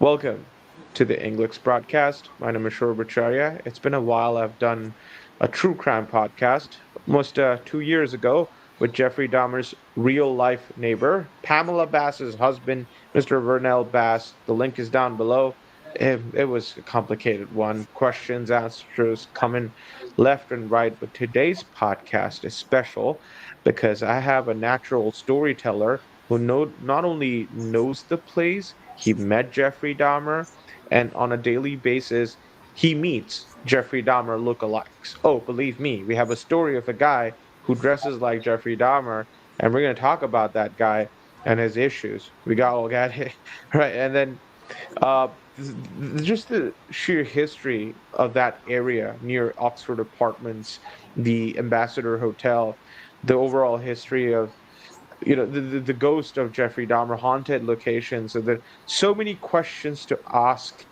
Welcome to the English broadcast. My name is Shor Bacharya. It's been a while. I've done a true crime podcast almost 2 years ago with Jeffrey Dahmer's real life neighbor, Pamela Bass's husband, Mr. Vernell Bass. The link is down below. It was a complicated one. Questions, answers coming left and right. But today's podcast is special because I have a natural storyteller who not only knows the place, he met Jeffrey Dahmer, and on a daily basis, he meets Jeffrey Dahmer lookalikes. Oh, believe me, we have a story of a guy who dresses like Jeffrey Dahmer, and we're going to talk about that guy and his issues. We got it right, and then uh, just the sheer history of that area near Oxford Apartments, the Ambassador Hotel, the overall history of the ghost of Jeffrey Dahmer, haunted locations. So there so many questions to ask.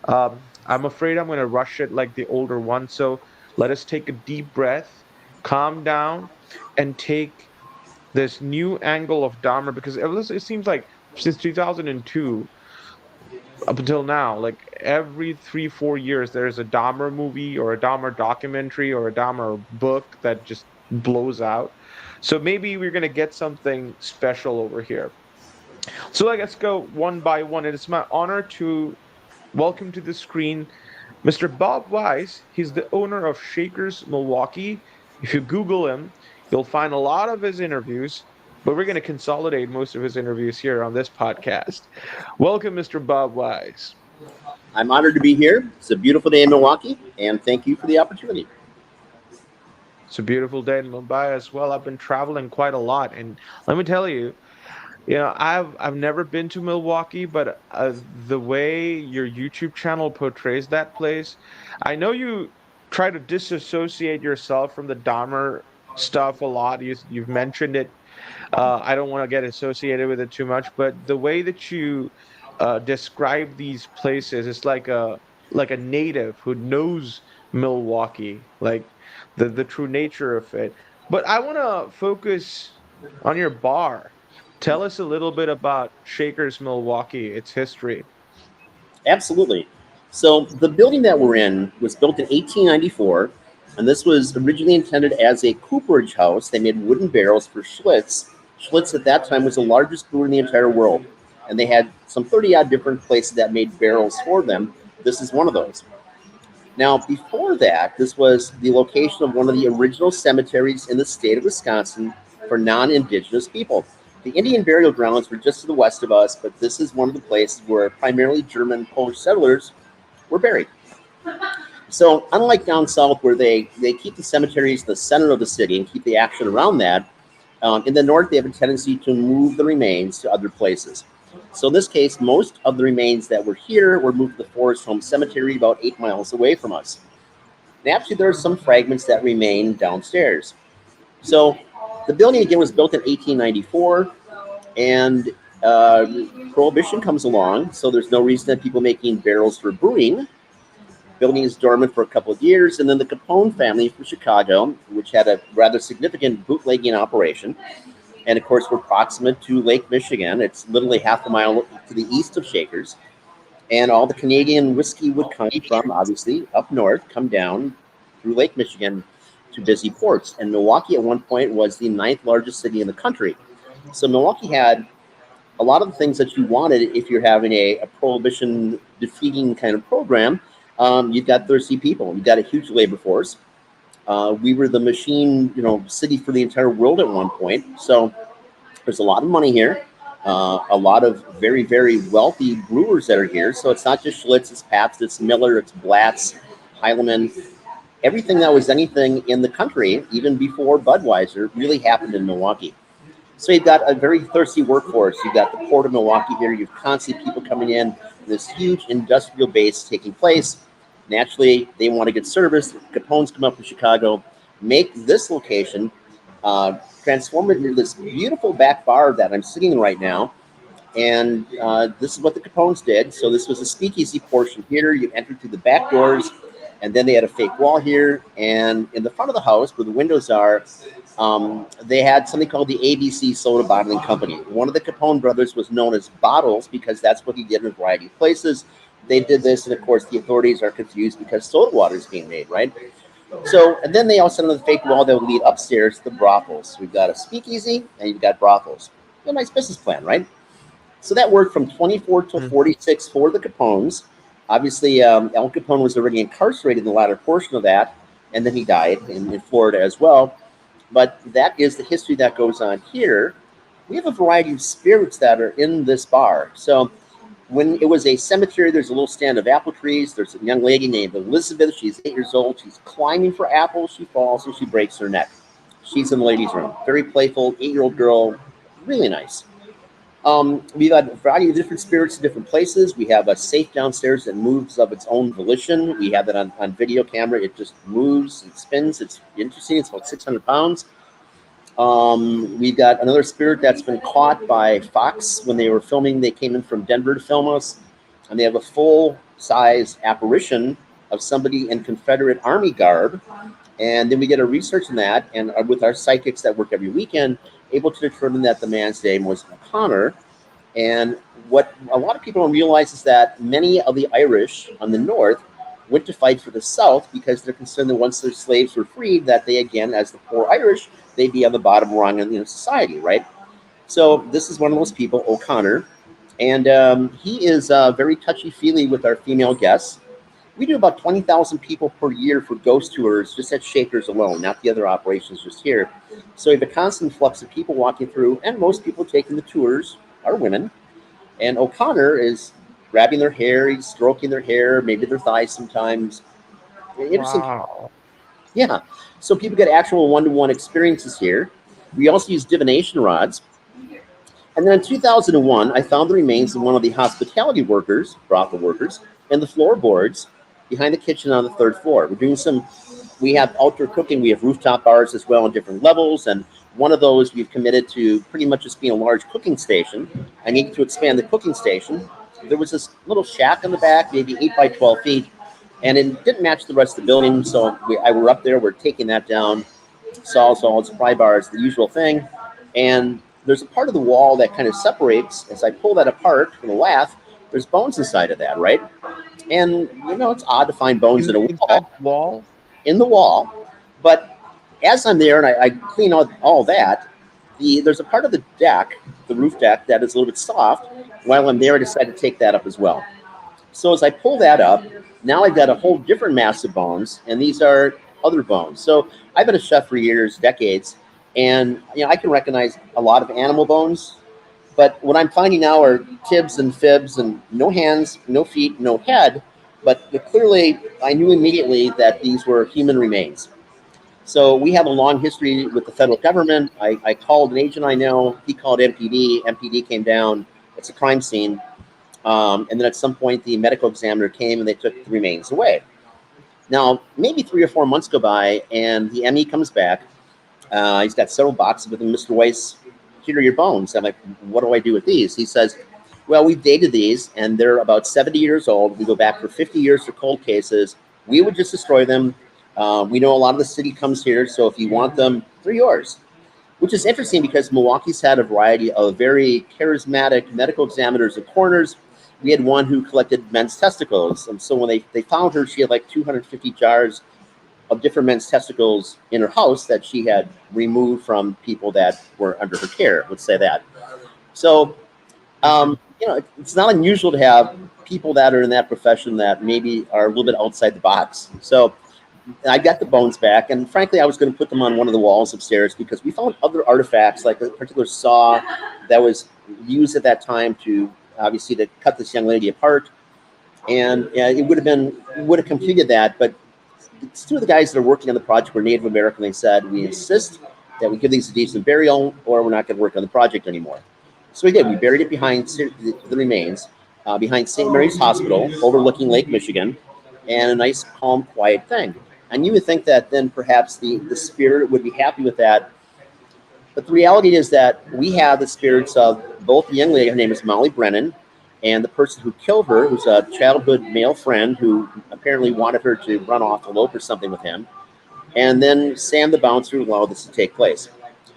I'm afraid I'm going to rush it like the older one. So let us take a deep breath, calm down, and take this new angle of Dahmer because it seems like since 2002 up until now, like every 3-4 years, there's a Dahmer movie or a Dahmer documentary or a Dahmer book that just blows out. So maybe we're gonna get something special over here. So let's go one by one. It is my honor to welcome to the screen Mr. Bob Weiss. He's the owner of Shakers Milwaukee. If you Google him, you'll find a lot of his interviews, but we're going to consolidate most of his interviews here on this podcast. Welcome, Mr. Bob Weiss. I'm honored to be here. It's a beautiful day in Milwaukee, and thank you for the opportunity. It's a beautiful day in Mumbai as well. I've been traveling quite a lot, and let me tell you, I've never been to Milwaukee, but the way your YouTube channel portrays that place, I know you try to disassociate yourself from the Dahmer stuff a lot. You've mentioned it. I don't want to get associated with it too much, but the way that you describe these places, it's like a native who knows Milwaukee, like the true nature of it. But I want to focus on your bar. Tell us a little bit about Shakers Milwaukee, its history. Absolutely. So the building that we're in was built in 1894, and this was originally intended as a cooperage house. They made wooden barrels for Schlitz. Schlitz at that time was the largest brewer in the entire world, and they had some 30-odd different places that made barrels for them. This is one of those. Now, before that, this was the location of one of the original cemeteries in the state of Wisconsin for non-Indigenous people. The Indian burial grounds were just to the west of us, but this is one of the places where primarily German Polish settlers were buried. So unlike down south where they keep the cemeteries in the center of the city and keep the action around that, in the north they have a tendency to move the remains to other places. So in this case, most of the remains that were here were moved to the Forest Home Cemetery about 8 miles away from us. And actually there are some fragments that remain downstairs. So the building again was built in 1894, and Prohibition comes along, so there's no reason that people making barrels for brewing. Building is dormant for a couple of years, and then the Capone family from Chicago, which had a rather significant bootlegging operation, and of course we're proximate to Lake Michigan. It's literally half a mile to the east of Shakers, and all the Canadian whiskey would come from, obviously, up north, come down through Lake Michigan to busy ports. And Milwaukee at one point was the 9th largest city in the country. So Milwaukee had a lot of the things that you wanted if you're having a prohibition defeating kind of program. You've got thirsty people. You've got a huge labor force. We were the machine, city for the entire world at one point. So there's a lot of money here. A lot of very, very wealthy brewers that are here. So it's not just Schlitz, it's Pabst, it's Miller, it's Blatz, Heilemann. Everything that was anything in the country, even before Budweiser, really happened in Milwaukee. So you've got a very thirsty workforce. You've got the Port of Milwaukee here. You've constantly people coming in. This huge industrial base taking place. Naturally, they want to get service. Capones come up from Chicago, make this location, transform it into this beautiful back bar that I'm sitting in right now. And this is what the Capones did. So this was a speakeasy portion here. You entered through the back doors, and then they had a fake wall here. And in the front of the house, where the windows are, They had something called the ABC Soda Bottling Company. One of the Capone brothers was known as Bottles because that's what he did in a variety of places. They did this, and of course, the authorities are confused because soda water is being made, right? So, and then they also have the fake wall that would lead upstairs to the brothels. We've got a speakeasy, and you've got brothels. A nice business plan, right? So that worked from 24 till Mm. 46 for the Capones. Obviously, Al Capone was already incarcerated in the latter portion of that, and then he died in Florida as well. But that is the history that goes on here. We have a variety of spirits that are in this bar. So when it was a cemetery, there's a little stand of apple trees. There's a young lady named Elizabeth. She's 8 years old. She's climbing for apples. She falls and she breaks her neck. She's in the ladies' room. Very playful, 8-year-old girl. Really nice. We've got a variety of different spirits in different places. We have a safe downstairs that moves of its own volition. We have that on video camera. It just moves, it spins. It's interesting. It's about 600 pounds. We've got another spirit that's been caught by Fox when they were filming. They came in from Denver to film us, and they have a full-size apparition of somebody in Confederate Army garb. And then we get a research in that, and with our psychics that work every weekend, able to determine that the man's name was O'Connor. And what a lot of people don't realize is that many of the Irish on the north went to fight for the South because they're concerned that once their slaves were freed, that they again, as the poor Irish, they'd be on the bottom rung in society, right? So this is one of those people, O'Connor, and he is very touchy-feely with our female guests. We do about 20,000 people per year for ghost tours, just at Shakers alone, not the other operations, just here. So we have a constant flux of people walking through, and most people taking the tours are women. And O'Connor is grabbing their hair, he's stroking their hair, maybe their thighs sometimes. Interesting. Wow. Yeah. So people get actual one-to-one experiences here. We also use divination rods. And then in 2001, I found the remains of one of the hospitality workers, brothel workers, and the floorboards behind the kitchen on the third floor. We have outdoor cooking, we have rooftop bars as well on different levels, and one of those we've committed to pretty much just being a large cooking station. I needed to expand the cooking station. There was this little shack in the back, maybe 8 by 12 feet, and it didn't match the rest of the building, so we're up there, we're taking that down, saws, pry bars, the usual thing, and there's a part of the wall that kind of separates. As I pull that apart from the lath, there's bones inside of that, right? And it's odd to find bones in a Inside wall, the wall? in the wall. But as I'm there and I clean out all that, there's a part of the deck, the roof deck, that is a little bit soft. While I'm there, I decided to take that up as well. So as I pull that up, now I've got a whole different mass of bones, and these are other bones. So I've been a chef for years, decades, and I can recognize a lot of animal bones. But what I'm finding now are tibs and fibs, and no hands, no feet, no head. But clearly, I knew immediately that these were human remains. So we have a long history with the federal government. I called an agent I know. He called MPD. MPD came down. It's a crime scene. And then at some point, the medical examiner came and they took the remains away. Now, maybe 3 or 4 months go by, and the ME comes back. He's got several boxes with him. Mr. Weiss, here are your bones. I'm like, what do I do with these? He says, well, we've dated these, and they're about 70 years old. We go back for 50 years for cold cases. We would just destroy them. We know a lot of the city comes here, so if you want them, they're yours. Which is interesting because Milwaukee's had a variety of very charismatic medical examiners and coroners. We had one who collected men's testicles. And so when they found her, she had like 250 jars of different men's testicles in her house that she had removed from people that were under her care, let's say that. So, it's not unusual to have people that are in that profession that maybe are a little bit outside the box. So I got the bones back, and frankly, I was going to put them on one of the walls upstairs because we found other artifacts, like a particular saw that was used at that time to obviously to cut this young lady apart, and it would have completed that. But two of the guys that are working on the project were Native American. They said, we insist that we give these a decent burial, or we're not going to work on the project anymore. So we did. We buried it behind the remains, behind St. Mary's Hospital, overlooking Lake Michigan, and a nice, calm, quiet thing. And you would think that then perhaps the spirit would be happy with that. But the reality is that we have the spirits of both the young lady, her name is Molly Brennan, and the person who killed her was a childhood male friend who apparently wanted her to run off, elope or something with him. And then Sam the bouncer allowed this to take place.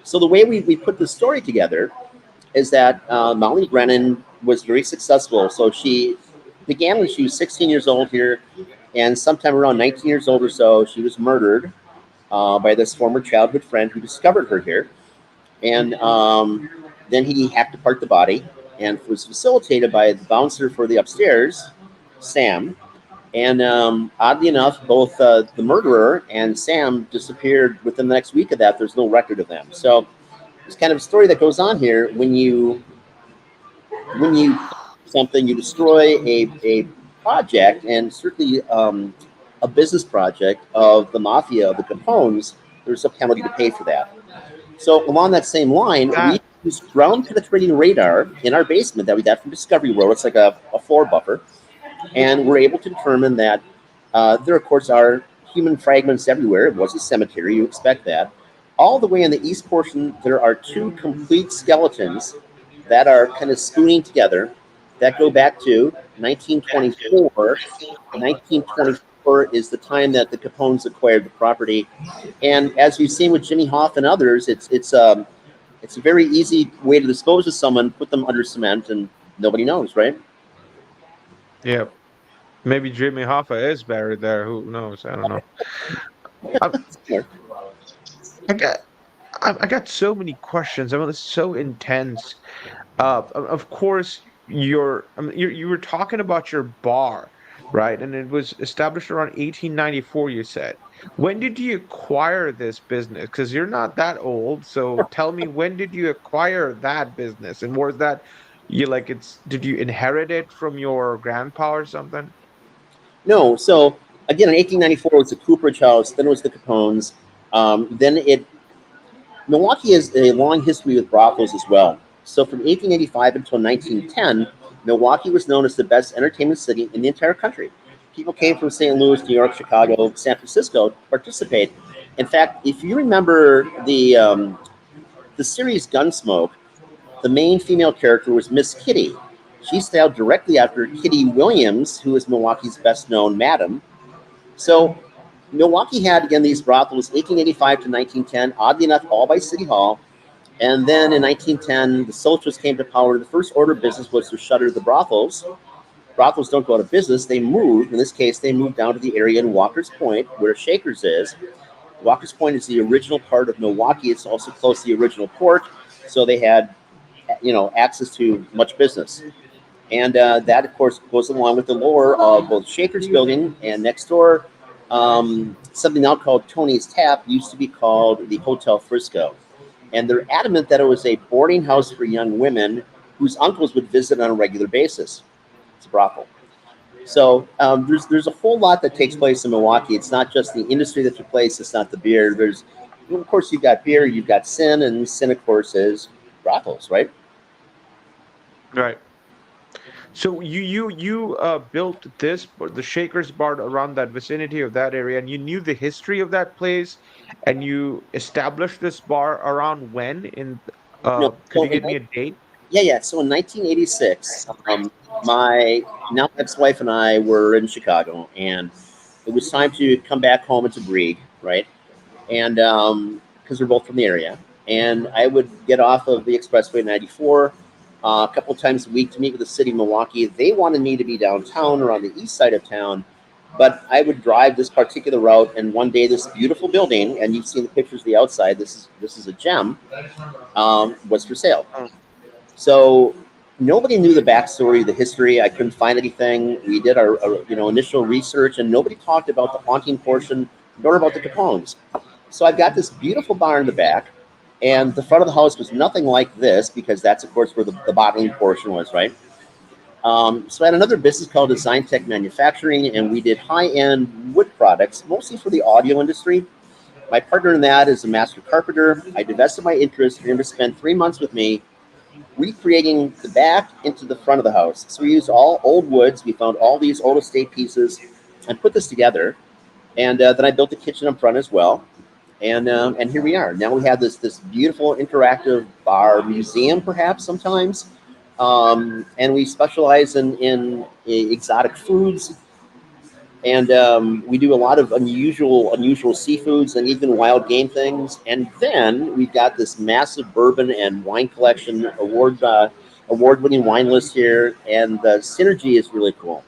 So the way we put the story together is that Molly Brennan was very successful. So she began when she was 16 years old here, and sometime around 19 years old or so, she was murdered by this former childhood friend who discovered her here. And then he hacked apart the body and was facilitated by the bouncer for the upstairs, Sam. And oddly enough, both the murderer and Sam disappeared within the next week of that. There's no record of them. So it's kind of a story that goes on here. When you something, you destroy a project, and certainly a business project of the mafia of the Capones, there's a penalty to pay for that. So along that same line, we That use ground penetrating radar in our basement that we got from Discovery World. It's like a floor buffer, and we're able to determine that there, of course, are human fragments everywhere. It was a cemetery, you expect that. All the way in the east portion, there are two complete skeletons that are kind of spooning together that go back to 1924. 1924 is the time that the Capones acquired the property, and as you've seen with Jimmy Hoff and others, it's a very easy way to dispose of someone, put them under cement, and nobody knows, right? yeah, maybe Jimmy Hoffa is buried there. Who knows? I don't know. I, I got I got so many questions. I mean, it's so intense. Of course, you were talking about your bar, right? And it was established around 1894, you said. When did you acquire this business? Because you're not that old. So tell me, when did you acquire that business? And was that you like did you inherit it from your grandpa or something? No, so again, in 1894 it was the Cooperage House, then it was the Capones, then it Milwaukee has a long history with brothels as well. So from 1885 until 1910, Milwaukee was known as the best entertainment city in the entire country. People came from St. Louis, New York, Chicago, San Francisco to participate. In fact, if you remember the series Gunsmoke, the main female character was Miss Kitty. She styled directly after Kitty Williams, who is Milwaukee's best known madam. So Milwaukee had again these brothels 1885 to 1910, oddly enough, all by City Hall. And then in 1910, the socialists came to power. The first order of business was to shutter the brothels. Brothels don't go out of business; they moved. In this case, they moved down to the area in Walker's Point, where Shakers is. Walker's Point is the original part of Milwaukee. It's also close to the original port, so they had, access to much business. And that, of course, goes along with the lore of both Shaker's Building and next door, something now called Tony's Tap used to be called the Hotel Frisco. And they're adamant that it was a boarding house for young women whose uncles would visit on a regular basis. It's a brothel. So there's a whole lot that takes place in Milwaukee. It's not just the industry that took place. It's not the beer. Of course, you've got beer, you've got sin, and sin, of course, is brothels, right? Right. So you built the Shakers Bar around that vicinity of that area, and you knew the history of that place, and you established this bar around when? Could So you give me a date? yeah. So in 1986, my now ex-wife and I were in Chicago, and it was time to come back home into Brieg, right? And because we're both from the area, and I would get off of the Expressway 94 a couple times a week to meet with the city of Milwaukee. They wanted me to be downtown or on the east side of town, but I would drive this particular route. And one day, this beautiful building, and you've seen the pictures of the outside. This is a gem. Was for sale. So nobody knew the backstory, the history. I couldn't find anything. We did our initial research, and nobody talked about the haunting portion, nor about the Capones. So I've got this beautiful bar in the back, and the front of the house was nothing like this because that's, of course, where the bottling portion was, right? So I had another business called Design Tech Manufacturing, and we did high-end wood products, mostly for the audio industry. My partner in that is a master carpenter. I divested my interest for him to spend 3 months with me recreating the back into the front of the house. So we used all old woods. We found all these old estate pieces and put this together. And then I built the kitchen up front as well. And here we are. Now we have this beautiful interactive bar museum, perhaps sometimes. And we specialize in exotic foods. And we do a lot of unusual seafoods and even wild game things. And then we've got this massive bourbon and wine collection, award-winning wine list here, and the synergy is really cool.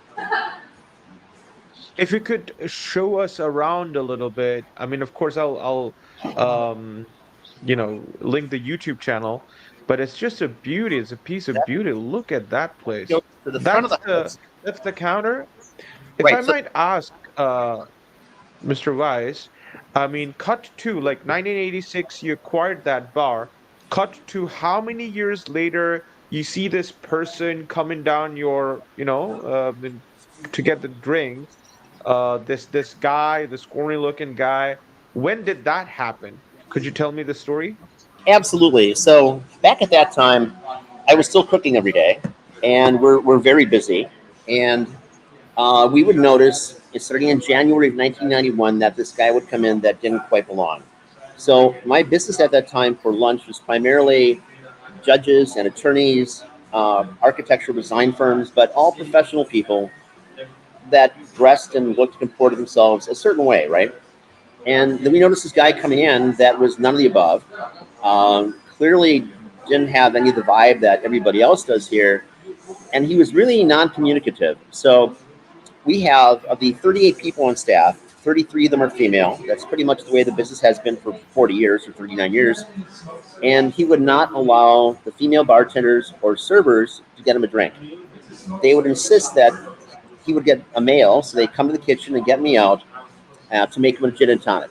If you could show us around a little bit, I mean, of course, um, link the YouTube channel, but it's just a beauty. It's a piece of beauty. Look at that You place. know, to the front of That's the the house, that's the counter. If I right? So might ask, Mr. Weiss, I mean, cut to like 1986, you acquired that bar. Cut to how many years later you see this person coming down your, to get the drink. This guy, this corny looking guy. When did that happen? Could you tell me the story? absolutely. So back at that time, I was still cooking every day, and we're very busy. And we would notice, starting in January of 1991, that this guy would come in that didn't quite belong. So my business at that time for lunch was primarily judges and attorneys, architectural design firms, but all professional people that dressed and looked and comported themselves a certain way, right? And then we noticed this guy coming in that was none of the above. Clearly didn't have any of the vibe that everybody else does here, and he was really non-communicative. So we have, of the 38 people on staff, 33 of them are female. That's pretty much the way the business has been for 40 years or 39 years. And he would not allow the female bartenders or servers to get him a drink. They would insist that he would get a male, so they'd come to the kitchen and get me out to make him a gin and tonic.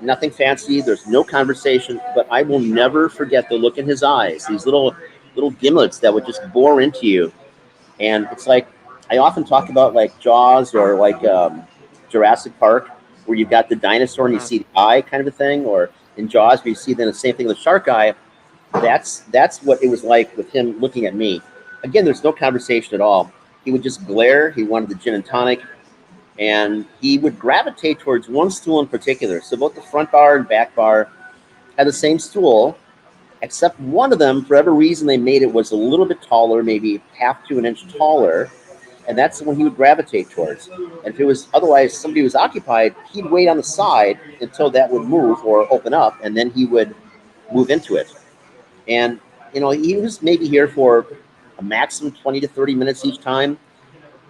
Nothing fancy. There's no conversation, but I will never forget the look in his eyes. These little gimlets that would just bore into you, and it's like I often talk about like Jaws or like Jurassic Park, where you've got the dinosaur and you Uh-huh. see the eye kind of a thing, or in Jaws where you see then the same thing with the shark eye. That's what it was like with him looking at me. Again, there's no conversation at all. He would just glare. He wanted the gin and tonic, and he would gravitate towards one stool in particular. So both the front bar and back bar had the same stool, except one of them, for whatever reason, they made it was a little bit taller, maybe half to an inch taller, and that's the one he would gravitate towards. And if it was otherwise somebody was occupied, he'd wait on the side until that would move or open up, and then he would move into it. And he was maybe here for a maximum 20 to 30 minutes each time,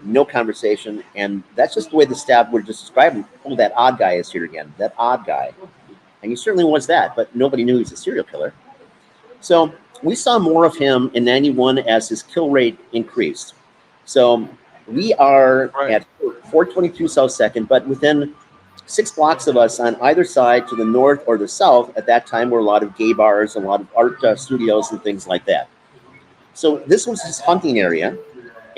no conversation, and that's just the way the staff would just describe him. Oh, that odd guy is here again. That odd guy, and he certainly was that, but nobody knew he's a serial killer. So we saw more of him in 91 as his kill rate increased. So we are Right. at 422 South Second, but within 6 blocks of us on either side to the north or the south, at that time were a lot of gay bars, a lot of art studios, and things like that. So this was his hunting area.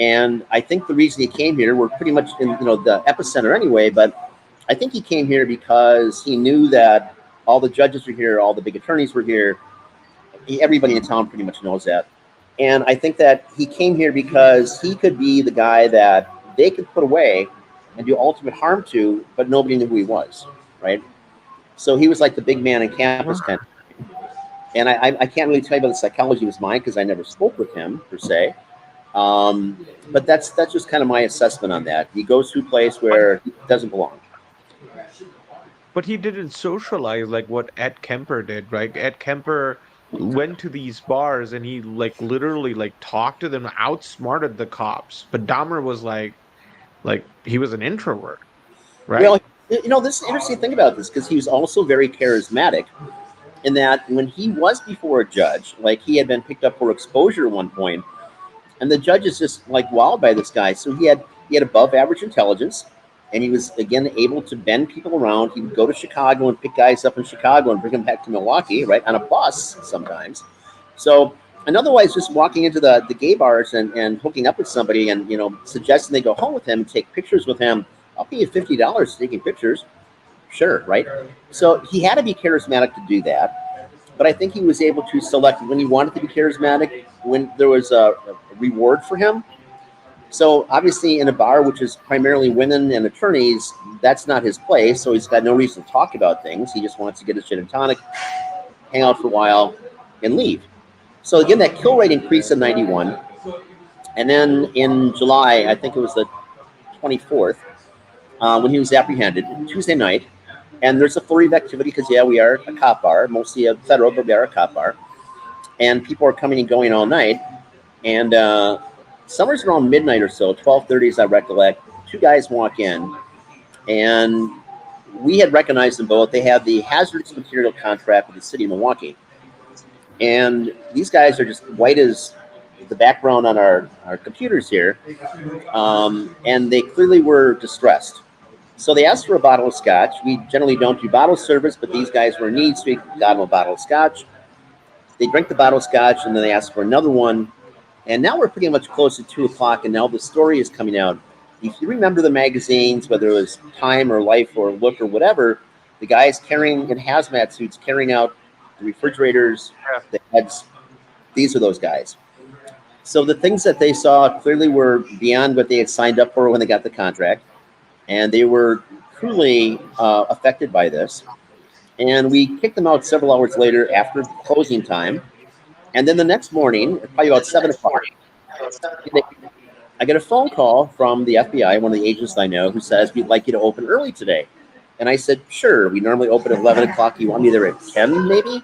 And I think the reason he came here, we're pretty much in the epicenter anyway, but I think he came here because he knew that all the judges were here, all the big attorneys were here, everybody in town pretty much knows that. And I think that he came here because he could be the guy that they could put away and do ultimate harm to, but nobody knew who he was, right? So he was like the big man in campus kind of. And I can't really tell you about the psychology of his mind because I never spoke with him per se. But that's just kind of my assessment on that. He goes to a place But where he doesn't belong. but he didn't socialize like what Ed Kemper did, right? Ed Kemper went to these bars and he like literally like talked to them, outsmarted the cops. But Dahmer was like he was an introvert, right? Well, this is the interesting thing about this because he was also very charismatic in that when he was before a judge, like he had been picked up for exposure at one point, and the judge is just like wowed by this guy. So he had above average intelligence, and he was again able to bend people around. He would go to Chicago and pick guys up in Chicago and bring them back to Milwaukee, right, on a bus sometimes. So and otherwise just walking into the gay bars and hooking up with somebody and suggesting they go home with him and take pictures with him. I'll pay you $50 for taking pictures. Sure, right? So he had to be charismatic to do that. But I think he was able to select when he wanted to be charismatic, when there was a reward for him. So obviously, in a bar which is primarily women and attorneys, that's not his place. So he's got no reason to talk about things. He just wants to get his gin and tonic, hang out for a while, and leave. So again, that kill rate increased in 91. And then in July, I think it was the 24th, when he was apprehended Tuesday night. And there's a flurry of activity because, yeah, we are a cop bar, mostly a federal, but we are a cop bar. And people are coming and going all night. And somewhere's around midnight or so, 12:30 as I recollect, two guys walk in. And we had recognized them both. They have the hazardous material contract with the city of Milwaukee. And these guys are just white as the background on our computers here. And they clearly were distressed. So they asked for a bottle of scotch. We generally don't do bottle service, but these guys were in need, so we got them a bottle of scotch. They drank the bottle of scotch, and then they asked for another one. And now we're pretty much close to 2 o'clock, and now the story is coming out. If you remember the magazines, whether it was Time or Life or Look or whatever, the guys carrying in hazmat suits, carrying out the refrigerators, Yeah. the heads, these are those guys. So the things that they saw clearly were beyond what they had signed up for when they got the contract, and they were truly affected by this. And we kicked them out several hours later after closing time. And then the next morning, probably about 7 o'clock, I get a phone call from the FBI, one of the agents I know, who says, "We'd like you to open early today." And I said, "Sure. We normally open at 11 o'clock. You want me there at 10 maybe?"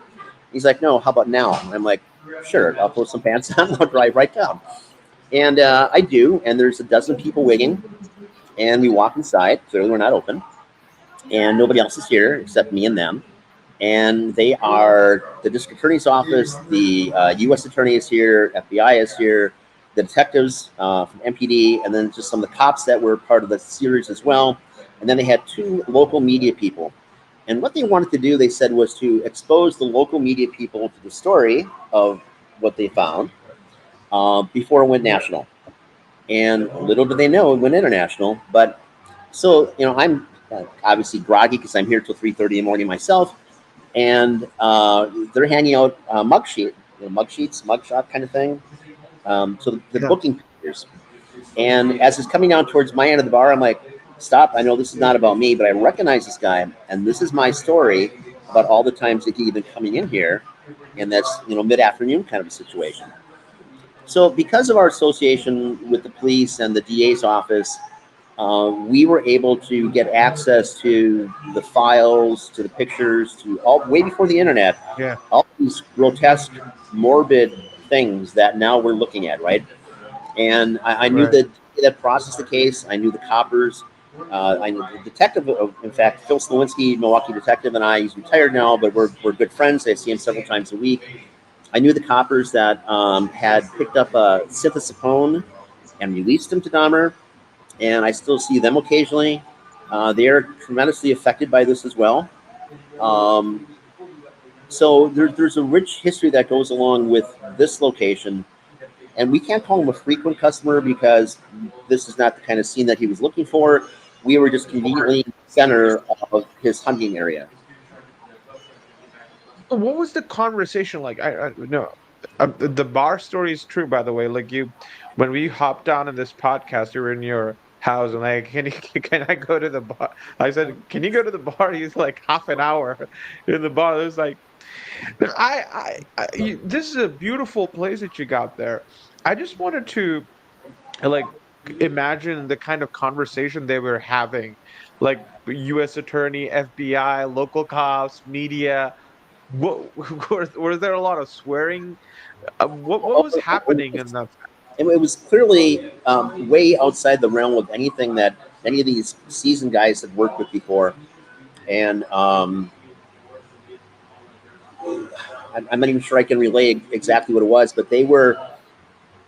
He's like, "No, how about now?" And I'm like, "Sure. I'll put some pants on. I'll drive right down." And I do. And there's a dozen people waiting. And we walk inside. Clearly, we're not open. And nobody else is here except me and them. And they are the district attorney's office, the U.S. attorney is here, FBI is here, the detectives from MPD, and then just some of the cops that were part of the series as well. And then they had two local media people. And what they wanted to do, they said, was to expose the local media people to the story of what they found before it went national. And little did they know it went international. But so, I'm obviously groggy because I'm here till 3:30 in the morning myself. And they're handing out mug sheets, mugshot kind of thing. So the Yeah. booking pictures. And as it's coming down towards my end of the bar, I'm like, "Stop! I know this is not about me, but I recognize this guy, and this is my story about all the times that he's been coming in here, and that's mid-afternoon kind of a situation." So because of our association with the police and the DA's office, we were able to get access to the files, to the pictures, to all way before the internet, Yeah. all these grotesque, morbid things that now we're looking at, right? And I knew Right. that processed the case. I knew the coppers. I knew the detective, in fact, Phil Slowinski, Milwaukee detective, and I. He's retired now, but we're good friends. I see him several times a week. I knew the coppers that had picked up synthesapone and released him to Dahmer, and I still see them occasionally. They are tremendously affected by this as well. Um, so there's a rich history that goes along with this location, and we can't call him a frequent customer because this is not the kind of scene that he was looking for. We were just conveniently in the center of his hunting area. What was the conversation like? I no, the bar story is true, by the way. Like when we hopped down in this podcast, you were in your house, and like, can I go to the bar? I said, can you go to the bar? He's like half an hour in the bar. It was like, this is a beautiful place that you got there. I just wanted to like imagine the kind of conversation they were having, like U.S. attorney, FBI, local cops, media. What were there a lot of swearing? What was happening in the? It was clearly way outside the realm of anything that any of these seasoned guys had worked with before. And I'm not even sure I can relay exactly what it was, but they were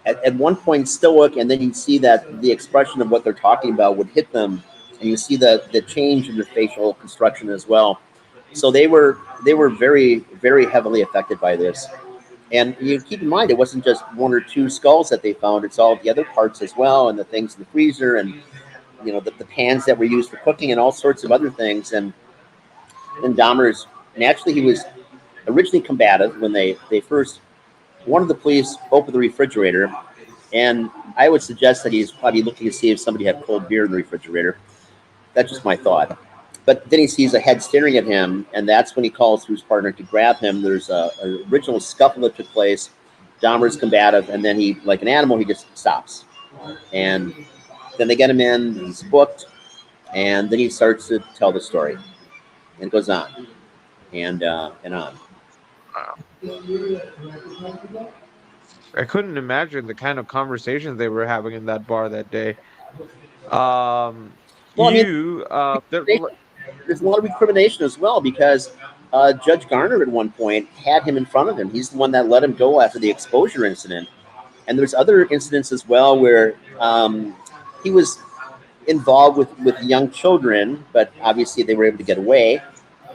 at one point stoic, and then you see that the expression of what they're talking about would hit them, and you see the change in their facial construction as well. So they were very very heavily affected by this. And you keep in mind, it wasn't just one or two skulls that they found; it's all the other parts as well, and the things in the freezer, and the pans that were used for cooking, and all sorts of other things. And Dahmer's naturally he was originally combative when they first one of the police opened the refrigerator, and I would suggest that he's probably looking to see if somebody had cold beer in the refrigerator. That's just my thought. But then he sees a head staring at him, and that's when he calls to his partner to grab him. There's a original scuffle that took place. Dahmer's combative, and then he, like an animal, he just stops. And then they get him in. He's booked. And then he starts to tell the story, and it goes on and on. Wow. I couldn't imagine the kind of conversations they were having in that bar that day. Um, Well, I mean, you, there's a lot of recrimination as well because Judge Garner at one point had him in front of him. He's the one that let him go after the exposure incident. And there's other incidents as well where he was involved with young children, but obviously they were able to get away.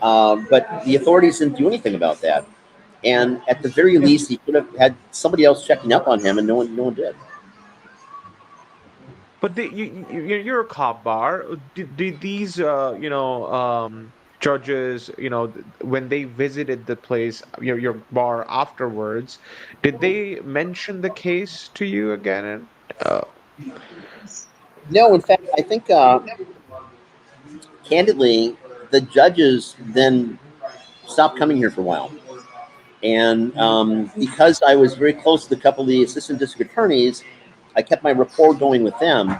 But the authorities didn't do anything about that. And at the very least, he could have had somebody else checking up on him, and no one did. but you're a cop bar. Did these, judges, when they visited the place, your bar afterwards, did they mention the case to you again? And, uh, No, in fact, I think candidly, the judges then stopped coming here for a while. And because I was very close to a couple of the assistant district attorneys, I kept my rapport going with them.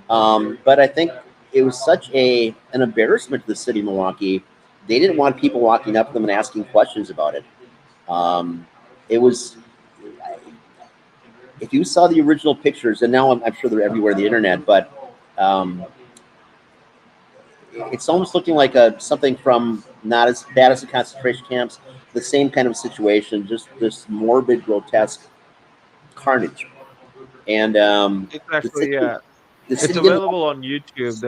But I think it was such an embarrassment to the city of Milwaukee. They didn't want people walking up to them and asking questions about it. Um, it was, if you saw the original pictures, and now I'm sure they're everywhere on the internet, but um, it's almost looking like something from not as bad as the concentration camps, the same kind of situation, just this morbid, grotesque carnage. And it's the actually, city, yeah, the it's city didn't. available on YouTube.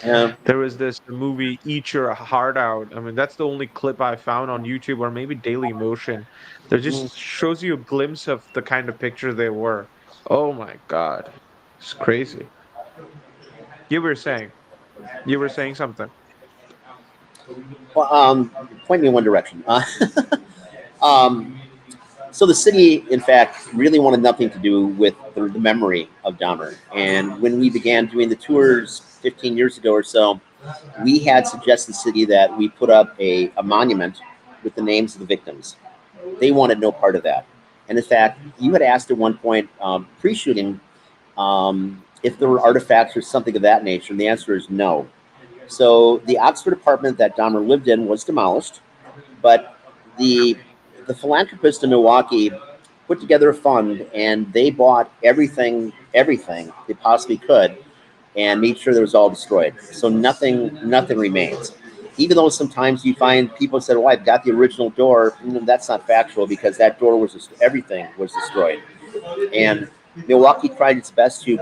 Uh, There was this movie, Eat Your Heart Out. I mean, that's the only clip I found on YouTube or maybe Daily Motion. That just shows you a glimpse of the kind of picture they were. Oh my God. It's crazy. You were saying, you were saying something. well, point me in one direction. Um, so the city, in fact, really wanted nothing to do with the memory of Dahmer. And when we began doing the tours 15 years ago or so, we had suggested to the city that we put up a monument with the names of the victims. They wanted no part of that. And in fact, you had asked at one point pre-shooting if there were artifacts or something of that nature, and the answer is no. So the Oxford apartment that Dahmer lived in was demolished, but the the philanthropist in Milwaukee put together a fund, and they bought everything they possibly could, and made sure that it was all destroyed. So nothing remains. Even though sometimes you find people said, "Oh, I've got the original door," that's not factual because that door was everything was destroyed. And Milwaukee tried its best to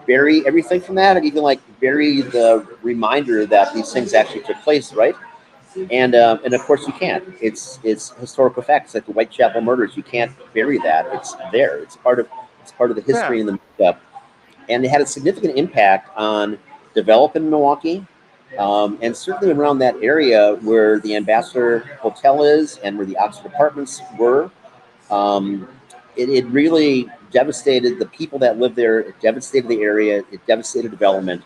bury everything from that, and even like bury the reminder that these things actually took place, right? And of course you can't. It's historical facts like the Whitechapel murders. You can't bury that. It's there. It's part of the Yeah. history and the makeup. And it had a significant impact on development in Milwaukee, and certainly around that area where the Ambassador Hotel is and where the Oxford Apartments were. Um, it really devastated the people that live there. It devastated the area. It devastated development.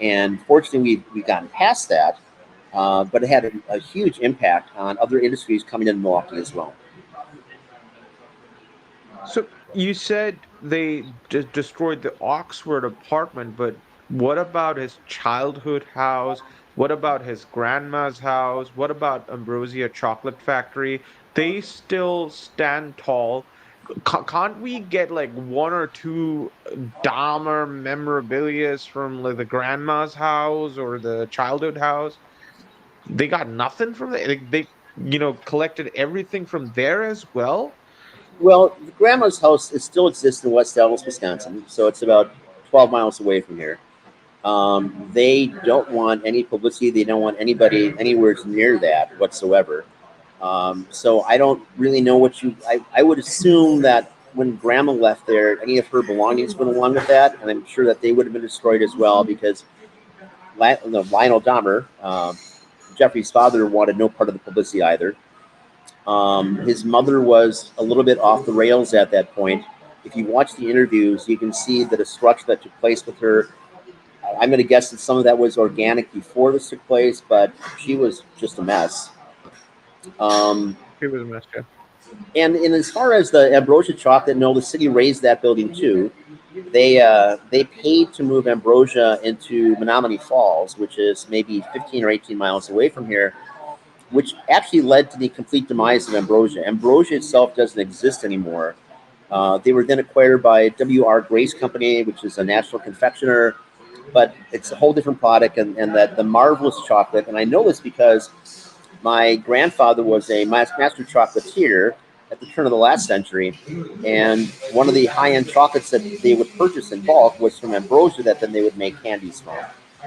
And fortunately, we've gotten past that. But it had a huge impact on other industries coming in Milwaukee as well. So you said they destroyed the Oxford apartment, but what about his childhood house? What about his grandma's house? What about Ambrosia Chocolate Factory? They still stand tall. Can't we get like one or two Dahmer memorabilia from like the grandma's house or the childhood house? They got nothing from it. They collected everything from there as well. Well, the grandma's house it still exists in West Allis, Wisconsin, so it's about 12 miles away from here. They don't want any publicity. They don't want anybody anywhere near that whatsoever. So I don't really know what you. I would assume that when Grandma left there, any of her belongings went along with that, and I'm sure that they would have been destroyed as well because Lionel Dahmer, Jeffrey's father, wanted no part of the publicity either. His mother was a little bit off the rails at that point. If you watch the interviews, you can see the destruction that took place with her. I'm going to guess that some of that was organic before this took place, but she was just a mess. Um, He was a mess. and as far as the Ambrosia chocolate, no, the city raised that building too. They paid to move Ambrosia into Menominee Falls, which is maybe 15 or 18 miles away from here, which actually led to the complete demise of Ambrosia. Ambrosia itself doesn't exist anymore. They were then acquired by W.R. Grace Company, which is a national confectioner, but it's a whole different product, and that the marvelous chocolate. And I know this because my grandfather was a master chocolatier at the turn of the last century, and one of the high-end chocolates that they would purchase in bulk was from Ambrosia that then they would make candies from.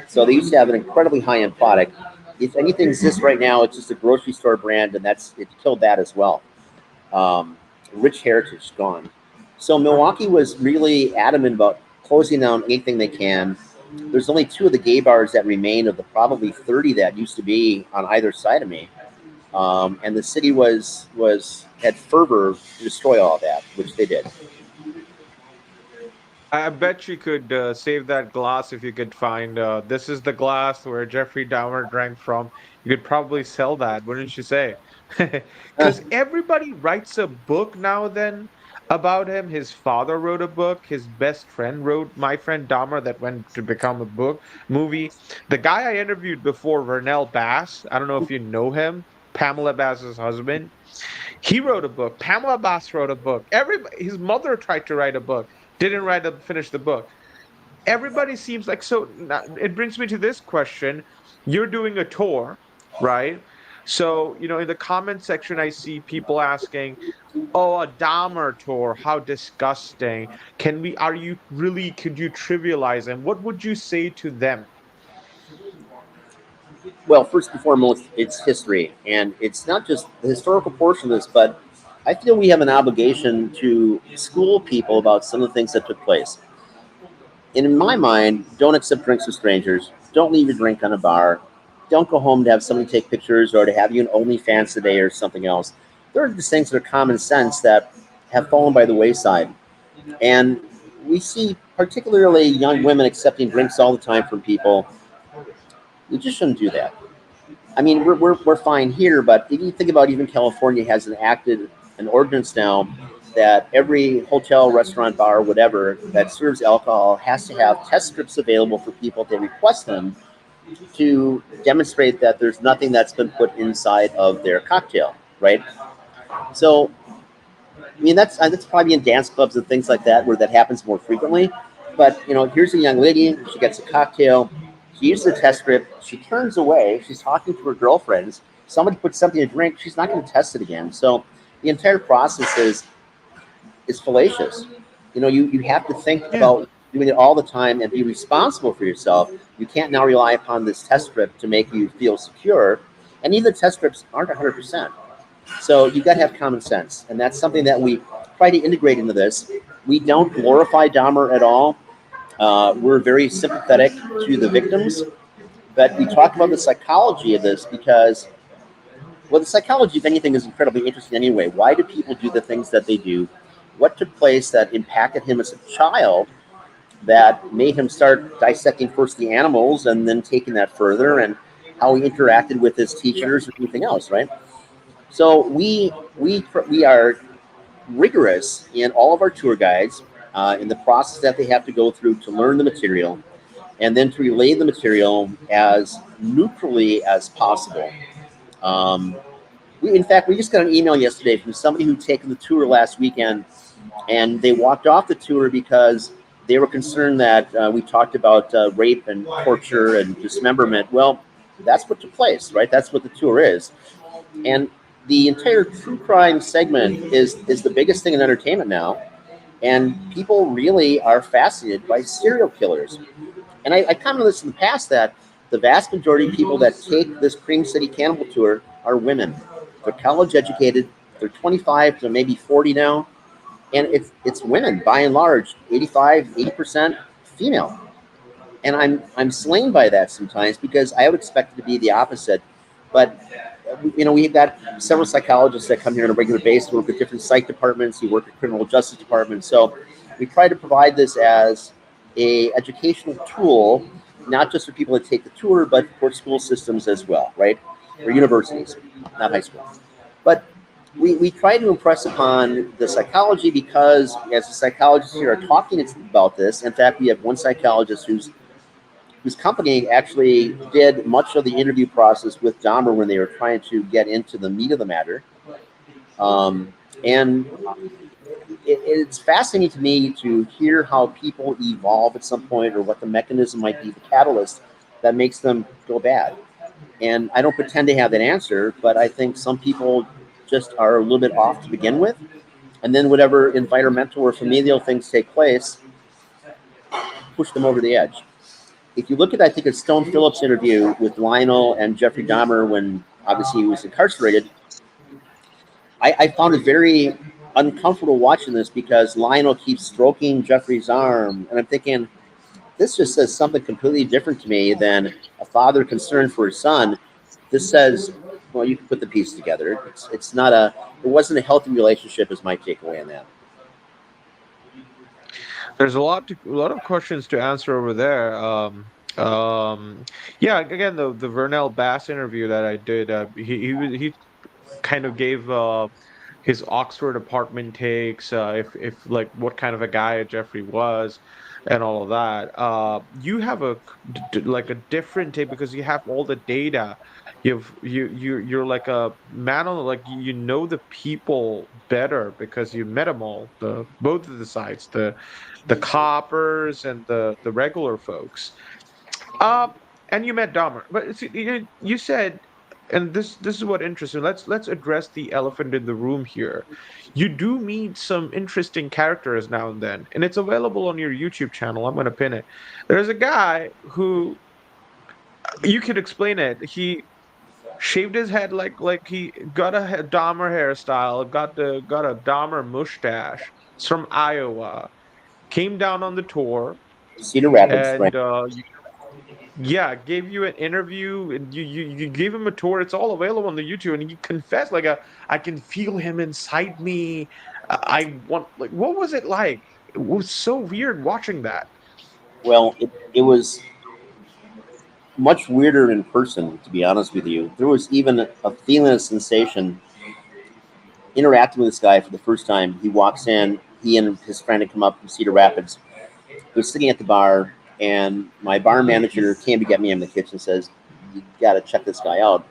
So they used to have an incredibly high-end product. If anything exists right now, it's just a grocery store brand, and it killed that as well. Rich heritage gone. So Milwaukee was really adamant about closing down anything they can. There's only two of the gay bars that remain of the probably 30 that used to be on either side of me. And the city was had fervor to destroy all that, which they did. I bet you could save that glass if you could find this is the glass where Jeffrey Dahmer drank from. You could probably sell that, wouldn't you say? Uh, Because everybody writes a book now then about him. His father wrote a book. His best friend wrote My Friend Dahmer that went to become a book movie. The guy I interviewed before, Vernell Bass, I don't know if you know him, Pamela Bass's husband. He wrote a book. Pamela Bass wrote a book. His mother tried to write a book, didn't finish the book. Everybody seems like so. It brings me to this question: you're doing a tour, right? So in the comment section, I see people asking, "Oh, a Dahmer tour? How disgusting! Can we? Are you really? Could you trivialize him? What would you say to them?" well, first and foremost, it's history, and it's not just the historical portion of this, but I feel we have an obligation to school people about some of the things that took place. And in my mind, don't accept drinks with strangers. Don't leave your drink on a bar. Don't go home to have somebody take pictures or to have you an OnlyFans today or something else. There are just things that are common sense that have fallen by the wayside. And we see particularly young women accepting drinks all the time from people. You just shouldn't do that. I mean, we're fine here, but if you think about even California has enacted an ordinance now that every hotel, restaurant, bar, whatever that serves alcohol has to have test strips available for people if they request them to demonstrate that there's nothing that's been put inside of their cocktail, right? So I mean, that's probably in dance clubs and things like that where that happens more frequently. But here's a young lady. She gets a cocktail. She uses a test strip. She turns away. She's talking to her girlfriends. Somebody puts something to drink. She's not going to test it again. So the entire process is fallacious. You have to think Yeah. about doing it all the time and be responsible for yourself. You can't now rely upon this test strip to make you feel secure. And even the test strips aren't 100%. So you got to have common sense, and that's something that we try to integrate into this. We don't glorify Dahmer at all. We're very sympathetic to the victims, but we talk about the psychology of this because, well, the psychology, if anything, is incredibly interesting anyway. Why do people do the things that they do? What took place that impacted him as a child that made him start dissecting first the animals and then taking that further, and how he interacted with his teachers and everything else, right? So we are rigorous in all of our tour guides in the process that they have to go through to learn the material and then to relay the material as neutrally as possible. Um, in fact, we just got an email yesterday from somebody who'd taken the tour last weekend, and they walked off the tour because they were concerned that we talked about rape and torture and dismemberment. Well, that's what took place, right? That's what the tour is. And the entire true crime segment is the biggest thing in entertainment now, and people really are fascinated by serial killers. And I commented on this in the past that the vast majority of people that take this Cream City Cannibal tour are women. They're college educated. They're 25 to maybe 40 now, and it's women by and large, 85, 80% female. And I'm slain by that sometimes because I would expect it to be the opposite. But we've got several psychologists that come here on a regular basis, work with different psych departments, who work at criminal justice departments. So we try to provide this as a educational tool, not just for people that take the tour, but for school systems as well, right? Or universities, not high school. But we try to impress upon the psychology because as the psychologists here are talking about this, in fact, we have one psychologist whose company actually did much of the interview process with Dahmer when they were trying to get into the meat of the matter. And it's fascinating to me to hear how people evolve at some point or what the mechanism might be, the catalyst that makes them go bad. And I don't pretend to have that answer, but I think some people just are a little bit off to begin with. And then whatever environmental or familial things take place, push them over the edge. If you look at, I think, a Stone Phillips interview with Lionel and Jeffrey Dahmer when obviously he was incarcerated, I found it very uncomfortable watching this because Lionel keeps stroking Jeffrey's arm. And I'm thinking, this just says something completely different to me than a father concerned for his son. This says, well, you can put the piece together. It's not a, it wasn't a healthy relationship, is my takeaway on that. There's a lot of questions to answer over there. Um, yeah, again, the Vernell Bass interview that I did, he kind of gave his Oxford apartment takes, if like what kind of a guy Jeffrey was, and all of that. You have like a different take because you have all the data. You're like a man on like you know the people better because you met them all, the both of the sides, the coppers and the regular folks. Um, and you met Dahmer, but see, you said, and this is what interests me. Let's address the elephant in the room here. You do meet some interesting characters now and then, and it's available on your YouTube channel. I'm gonna pin it. There's a guy who you could explain it. He shaved his head like he got a Dahmer hairstyle, got a Dahmer mustache. It's from Iowa. Came down on the tour Cedar Rapids, right? and yeah, gave you an interview and you gave him a tour. It's all available on the YouTube, and he confessed like I can feel him inside me. I want like what was it like? It was so weird watching that. Well, it was much weirder in person, to be honest with you. There was even a feeling of sensation interacting with this guy for the first time. He walks in, he and his friend had come up from Cedar Rapids. He was sitting at the bar, and my bar manager came to get me in the kitchen and says, "You got to check this guy out."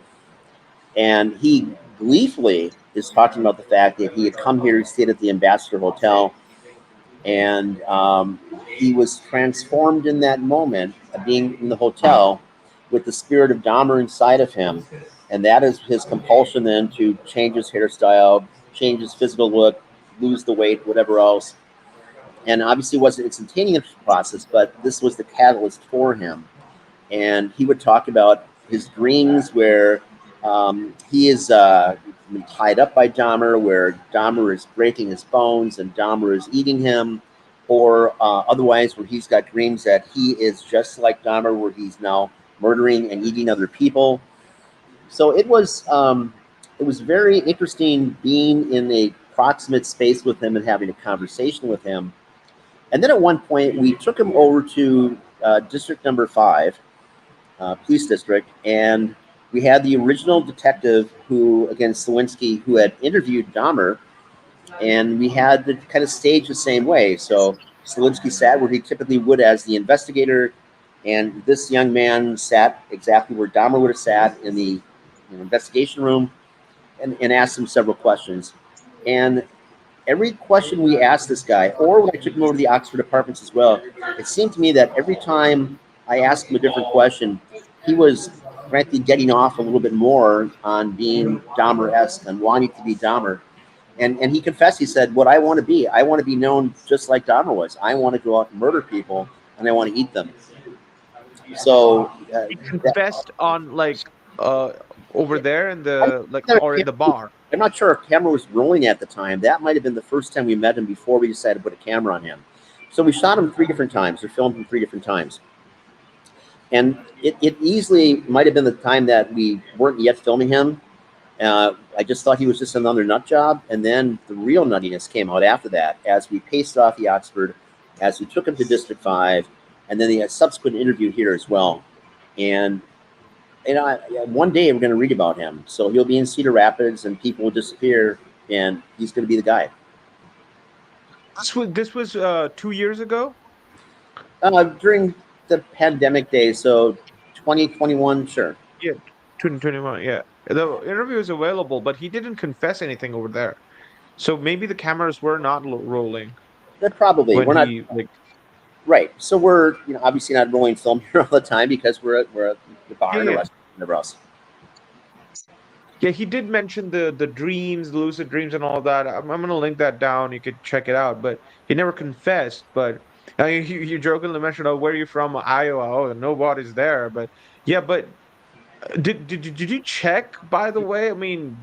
And he gleefully is talking about the fact that he had come here, he stayed at the Ambassador Hotel, and he was transformed in that moment of being in the hotel with the spirit of Dahmer inside of him. And that is his compulsion then to change his hairstyle, change his physical look, lose the weight, whatever else. And obviously it wasn't an instantaneous process, but this was the catalyst for him. And he would talk about his dreams where he is tied up by Dahmer, where Dahmer is breaking his bones and Dahmer is eating him, or otherwise where he's got dreams that he is just like Dahmer, where he's now murdering and eating other people. So it was very interesting being in a proximate space with him and having a conversation with him. And then at one point, we took him over to District Number 5, police district, and we had the original detective who, again, Slawinski, who had interviewed Dahmer, and we had the kind of stage the same way. So Slawinski sat where he typically would as the investigator, and this young man sat exactly where Dahmer would have sat in the investigation room and asked him several questions. And every question we asked this guy, or when I took him over to the Oxford apartments as well, it seemed to me that every time I asked him a different question, he was frankly getting off a little bit more on being Dahmer-esque and wanting to be Dahmer. And he confessed, he said, what I want to be known just like Dahmer was. I want to go out and murder people, and I want to eat them. So He that, confessed on like uh over there in I the like think or in the bar. I'm not sure if camera was rolling at the time. That might have been the first time we met him before we decided to put a camera on him. So we shot him 3 different times, or filmed him 3 different times. And it easily might have been the time that we weren't yet filming him. I just thought he was just another nut job. And then the real nuttiness came out after that as we paced off the Oxford, as we took him to District 5, and then the subsequent interview here as well. And one day we're going to read about him. So he'll be in Cedar Rapids and people will disappear. and he's going to be the guy. This was 2 years ago. During the pandemic days, so 2021, sure. Yeah, 2021. Yeah, the interview is available, but he didn't confess anything over there. So maybe the cameras were not rolling That probably when we're not he like. right. So we're obviously not rolling film here all the time because we're at the bar Yeah, and a yeah, restaurant and whatever else. yeah. He did mention the dreams, the lucid dreams, and all that. I'm gonna link that down. You could check it out. But he never confessed. But you jokingly mentioned, "Oh, where are you from? Iowa." Oh, nobody's there. But yeah, but did you check? By the way, I mean,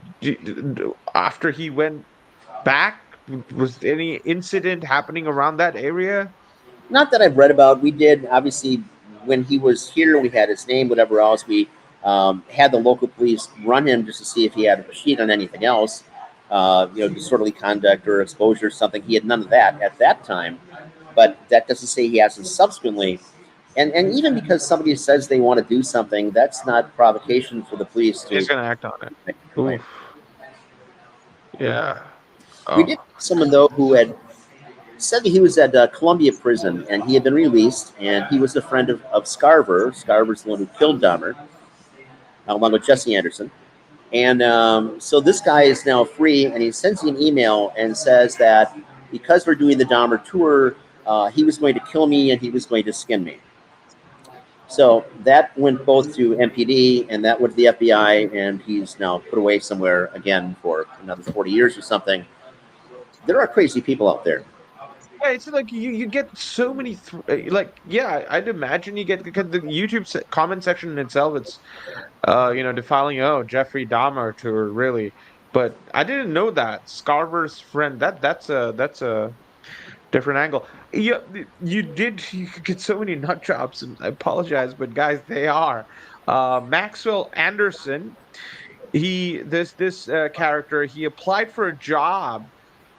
after he went back, was any incident happening around that area? Not that I've read about. We did obviously when he was here. We had his name, whatever else. We had the local police run him just to see if he had a sheet on anything else. Disorderly conduct or exposure or something. He had none of that at that time. But that doesn't say he hasn't subsequently. And even because somebody says they want to do something, that's not provocation for the police He's to. gonna act on it. Right. Oof. Yeah. We did Oh. someone though who had said that he was at Columbia Prison and he had been released, and he was a friend of Scarver. Scarver's the one who killed Dahmer, along with Jesse Anderson. And so this guy is now free, and he sends me an email and says that because we're doing the Dahmer tour, he was going to kill me and he was going to skin me. So that went both to MPD and that went to the FBI, and he's now put away somewhere again for another 40 years or something. There are crazy people out there. Yeah, it's like you get so many like yeah, I'd imagine you get because the YouTube comment section in itself it's defiling Jeffrey Dahmer tour really, but I didn't know that Scarver's friend that's a different angle. Yeah, you could get so many nut jobs, and I apologize, but guys, they are. Maxwell Anderson, this character, he applied for a job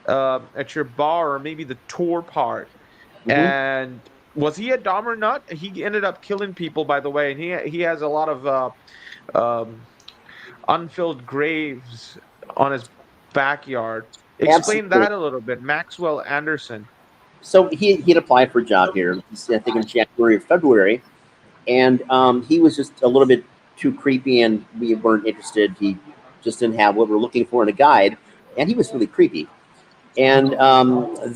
at your bar or maybe the tour part. Mm-hmm. And was he a Dahmer nut? He ended up killing people, by the way, and he has a lot of um, unfilled graves on his backyard. Explain Absolutely. that a little bit, Maxwell Anderson. So he'd applied for a job here, I think in January or February, and he was just a little bit too creepy, and we weren't interested. He just didn't have what we're looking for in a guide, and he was really creepy. And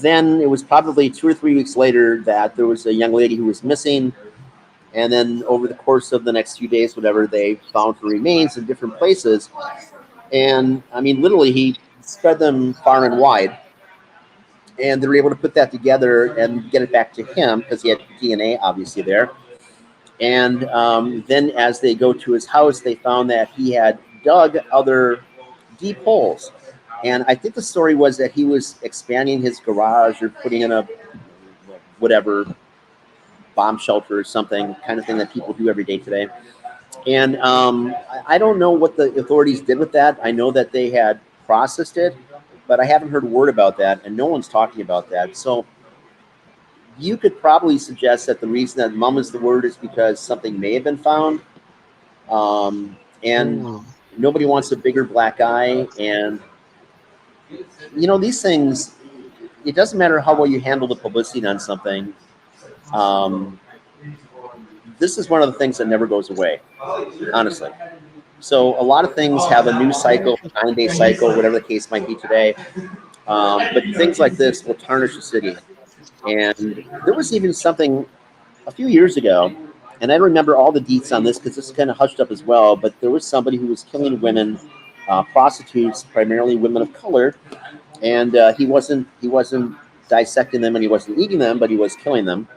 then it was probably 2 or 3 weeks later that there was a young lady who was missing. And then over the course of the next few days, whatever, they found her remains in different places. And I mean, literally, he spread them far and wide. And they were able to put that together and get it back to him because he had DNA obviously there. And then as they go to his house, they found that he had dug other deep holes. And I think the story was that he was expanding his garage or putting in a whatever bomb shelter or something, kind of thing that people do every day today. And I don't know what the authorities did with that. I know that they had processed it, but I haven't heard a word about that, and no one's talking about that. So you could probably suggest that the reason that mum is the word is because something may have been found, and Mm. nobody wants a bigger black eye. And these things. It doesn't matter how well you handle the publicity on something. Um, this is one of the things that never goes away, honestly. So a lot of things have a news cycle, 9-day cycle, whatever the case might be today. But things like this will tarnish the city. And there was even something a few years ago, and I don't remember all the deets on this because this is kind of hushed up as well. But there was somebody who was killing women, prostitutes, primarily women of color, and he wasn't dissecting them and he wasn't eating them, but he was killing them.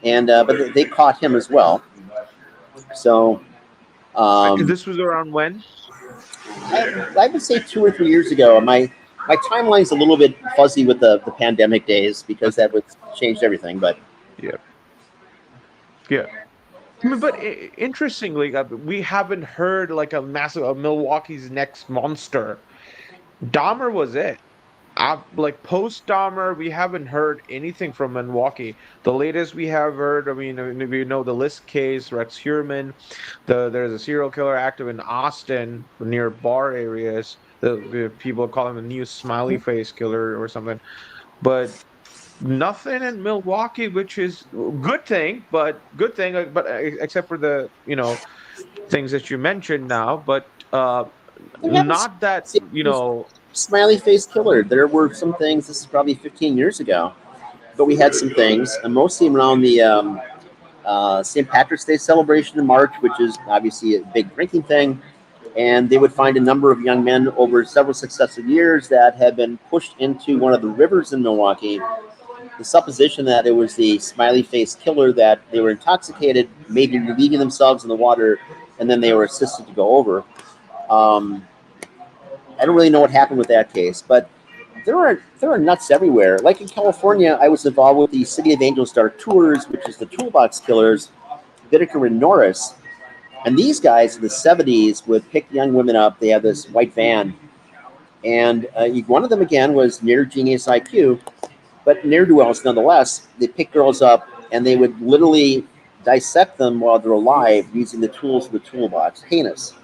And but they caught him as well. So um, This was around when? I would say 2 or 3 years ago. My timeline's a little bit fuzzy with the pandemic days because that would changed everything. But Yeah, yeah. I mean, but interestingly, we haven't heard like a massive Milwaukee's next monster. Dahmer was it. Like post Dahmer, we haven't heard anything from Milwaukee. The latest we have heard, I mean, we know the List case, Rex Heuermann. There's a serial killer active in Austin near bar areas. the people call him the new smiley face killer or something. But nothing in Milwaukee, which is good thing, but good thing, but except for the things that you mentioned now, but There happens not that smiley face killer. There were some things. This is probably 15 years ago, but we had some things, and mostly around the St. Patrick's Day celebration in March, which is obviously a big drinking thing. And they would find a number of young men over several successive years that had been pushed into one of the rivers in Milwaukee. The supposition that it was the smiley face killer, that they were intoxicated, maybe relieving themselves in the water, and then they were assisted to go over. Um, I don't really know what happened with that case, but there are nuts everywhere. Like in California, I was involved with the City of Angels Dark Tours, which is the Toolbox Killers, Bittaker and Norris. And these guys in the 70s would pick young women up. They had this white van. And one of them, again, was near genius IQ, but ne'er do wells nonetheless. They pick girls up and they would literally dissect them while they're alive using the tools of the toolbox. Heinous.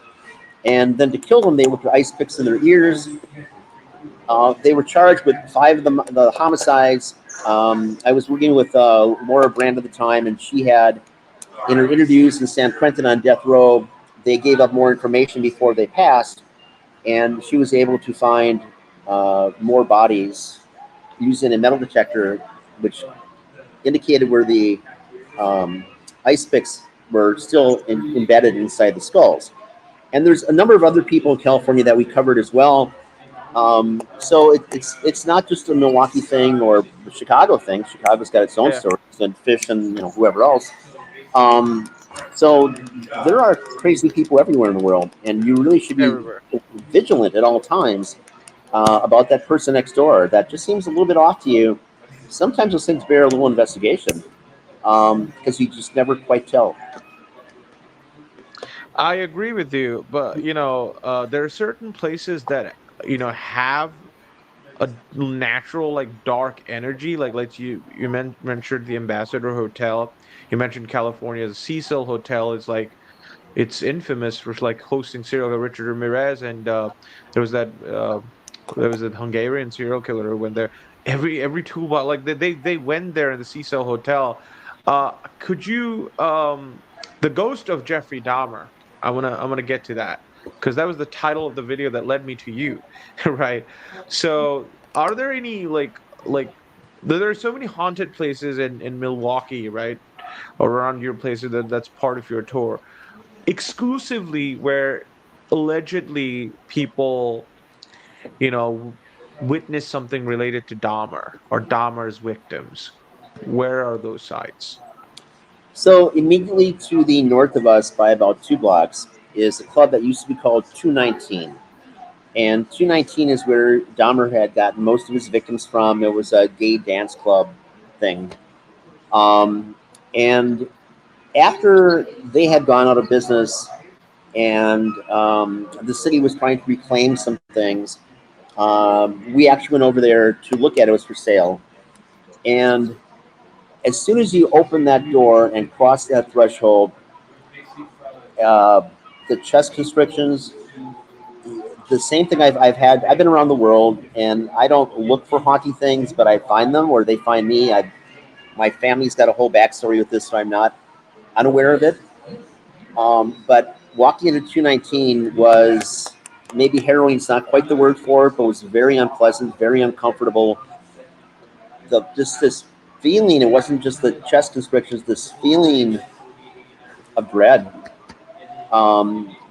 And then to kill them, they would put ice picks in their ears. They were charged with five of the homicides. I was working with Laura Brand at the time, and she had, in her interviews in San Quentin on death row, they gave up more information before they passed, and she was able to find more bodies using a metal detector, which indicated where the ice picks were still embedded inside the skulls. And there's a number of other people in California that we covered as well. So it's not just a Milwaukee thing or the Chicago thing. Chicago's got its own yeah, stories, and Fish and whoever else. Um, so there are crazy people everywhere in the world, and you really should be everywhere. vigilant at all times about that person next door that just seems a little bit off to you. Sometimes those things bear a little investigation because you just never quite tell. I agree with you, but there are certain places that have a natural like dark energy, like you mentioned the Ambassador Hotel. You mentioned California's Cecil Hotel is like it's infamous for like hosting serial killer Richard Ramirez, and there was that there was a Hungarian serial killer who went there. Every toolbox, like they went there in the Cecil Hotel. Could you the ghost of Jeffrey Dahmer? I'm gonna get to that because that was the title of the video that led me to you, right? So are there any like there are so many haunted places in Milwaukee, right? Or around your places that's part of your tour exclusively where allegedly people, you know, witness something related to Dahmer or Dahmer's victims. Where are those sites? So immediately to the north of us, by about 2 blocks, is a club that used to be called 219. And 219 is where Dahmer had gotten most of his victims from. It was a gay dance club thing. Um, and after they had gone out of business and the city was trying to reclaim some things, we actually went over there to look at it. It was for sale. And as soon as you open that door and cross that threshold, uh, the chest constrictions, the same thing I've had. I've been around the world, and I don't look for haunting things, but I find them or they find me. My family's got a whole backstory with this, so I'm not unaware of it. But walking into 219 was, maybe harrowing's not quite the word for it, but was very unpleasant, very uncomfortable. Just this feeling, it wasn't just the chest constrictions, this feeling of dread.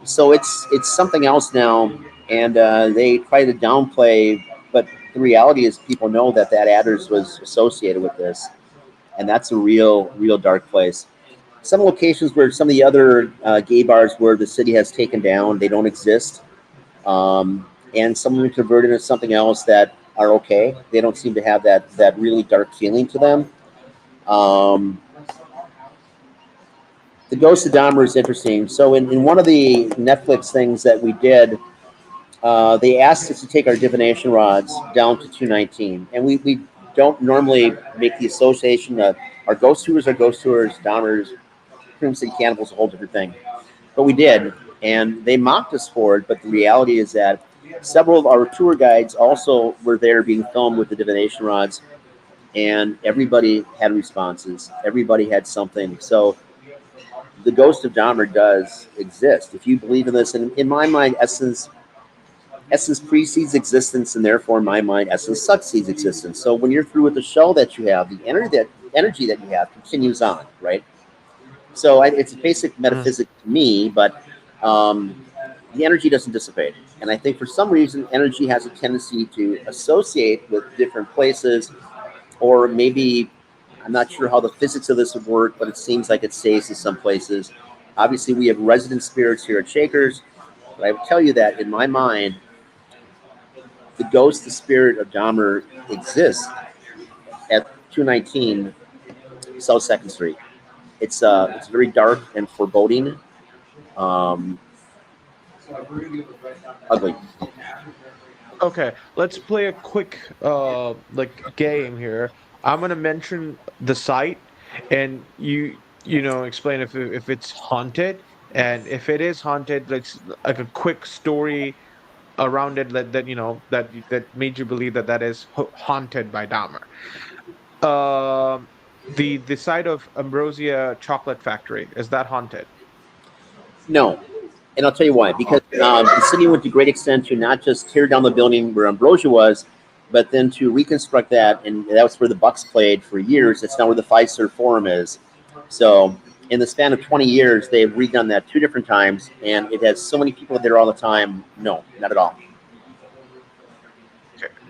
So it's something else now, and they try to downplay, but the reality is people know that that address was associated with this, and that's a real dark place. Some locations where some of the other gay bars where the city has taken down, they don't exist, and some of them converted into something else that are okay. They don't seem to have that really dark feeling to them. Um, the Ghost of Dahmer is interesting. So in one of the Netflix things that we did, they asked us to take our divination rods down to 219, and we don't normally make the association that our ghost tours are ghost tours, Dahmer's, City Cannibal is a whole different thing. But we did, and they mocked us for it. But the reality is that Several of our tour guides also were there being filmed with the divination rods, and everybody had responses. Everybody had something. So the ghost of Dahmer does exist. If you believe in this, and in my mind, essence precedes existence, and therefore, in my mind, essence succeeds existence. So when you're through with the show that you have, the energy that you have continues on, right? So it's a basic Mm. metaphysics to me, but the energy doesn't dissipate. And I think for some reason, energy has a tendency to associate with different places, or maybe I'm not sure how the physics of this would work, but it seems like it stays in some places. Obviously, we have resident spirits here at Shakers, but I would tell you that in my mind, the ghost, the spirit of Dahmer exists at 219 South Second Street. It's very dark and foreboding, um, ugly. Okay, let's play a quick like game here. I'm gonna mention the site, and you explain if it's haunted, and if it is haunted, like a quick story around it that made you believe that that is haunted by Dahmer. The site of Ambrosia Chocolate Factory, is that haunted? No, and I'll tell you why. Because the city went to great extent to not just tear down the building where Ambrosia was, but then to reconstruct that, and that was where the Bucks played for years. It's now where the Pfizer Forum is. So in the span of 20 years, they've redone that two different times, and it has so many people there all the time. No, not at all.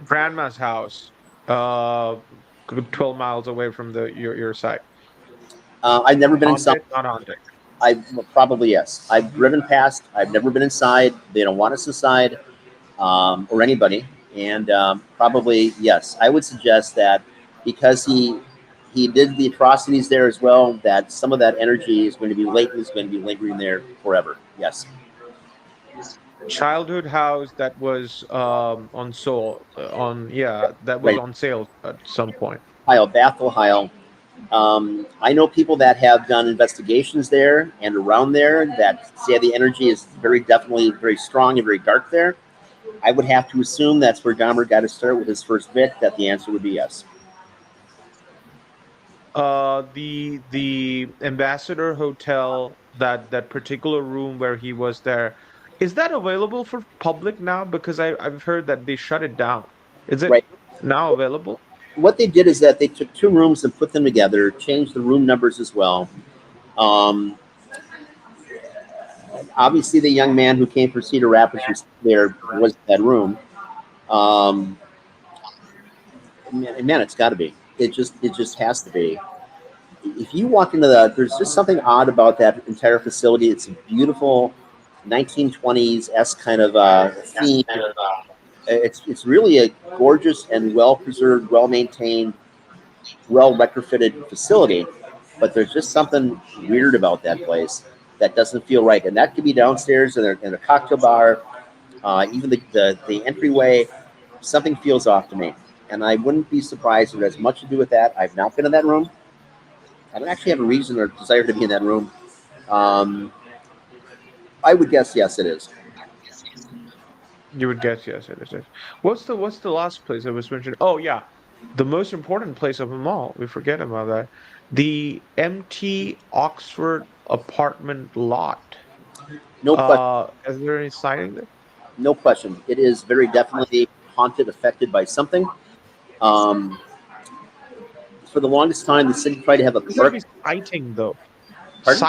Grandma's house, uh, 12 miles away from your site. I've never been inside. Haunted, not haunted. I probably yes. I've driven past. I've never been inside. They don't want us inside, or anybody. And probably yes. I would suggest that because he did the atrocities there as well, that some of that energy is going to be latent, is going to be lingering there forever. Yes. Childhood house that was on sale that was Right. on sale at some point. Ohio, Bath, Ohio. I know people that have done investigations there and around there that say the energy is very definitely very strong and very dark there. I would have to assume that's where Dahmer got to start with his first bit. That the answer would be yes. The Ambassador Hotel, that particular room where he was there, is that available for public now? Because I've heard that they shut it down. Is it Right. now available? What they did is that they took two rooms and put them together, changed the room numbers as well. Um, Obviously, the young man who came from Cedar Rapids was there was in that room. Um, man, it's got to be. It just has to be. If you walk into there's just something odd about that entire facility. It's a beautiful 1920s s kind of theme. It's really a gorgeous and well preserved, well maintained, well retrofitted facility. But there's just something weird about that place that doesn't feel right, and that could be downstairs in a cocktail bar, even the entryway. Something feels off to me, and I wouldn't be surprised if it has much to do with that. I've not been in that room. I don't actually have a reason or desire to be in that room. Um, I would guess yes, it is. You would guess yes, it is. Yes. What's the last place I was mentioned? Oh yeah, the most important place of them all. We forget about that. The empty Oxford apartment lot. No question. Is there any sighting there? No question. It is very definitely haunted, affected by something. Um, for the longest time, the city tried to have a There's gotta park. be sighting though. Pardon?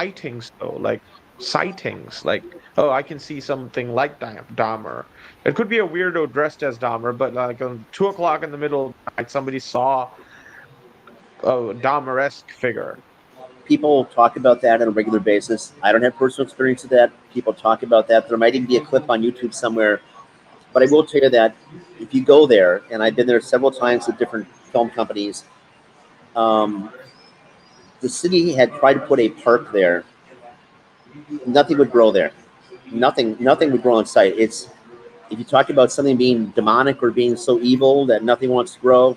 Sightings, like, oh, I can see something like Dahmer. It could be a weirdo dressed as Dahmer, but like on 2 o'clock in the middle of the night, somebody saw a Dahmer-esque figure. People talk about that on a regular basis. I don't have personal experience with that. People talk about that. There might even be a clip on YouTube somewhere. But I will tell you that if you go there, and I've been there several times with different film companies, um, the city had tried to put a park there. Nothing would grow there. Nothing would grow on site. It's if you talk about something being demonic or being so evil that nothing wants to grow,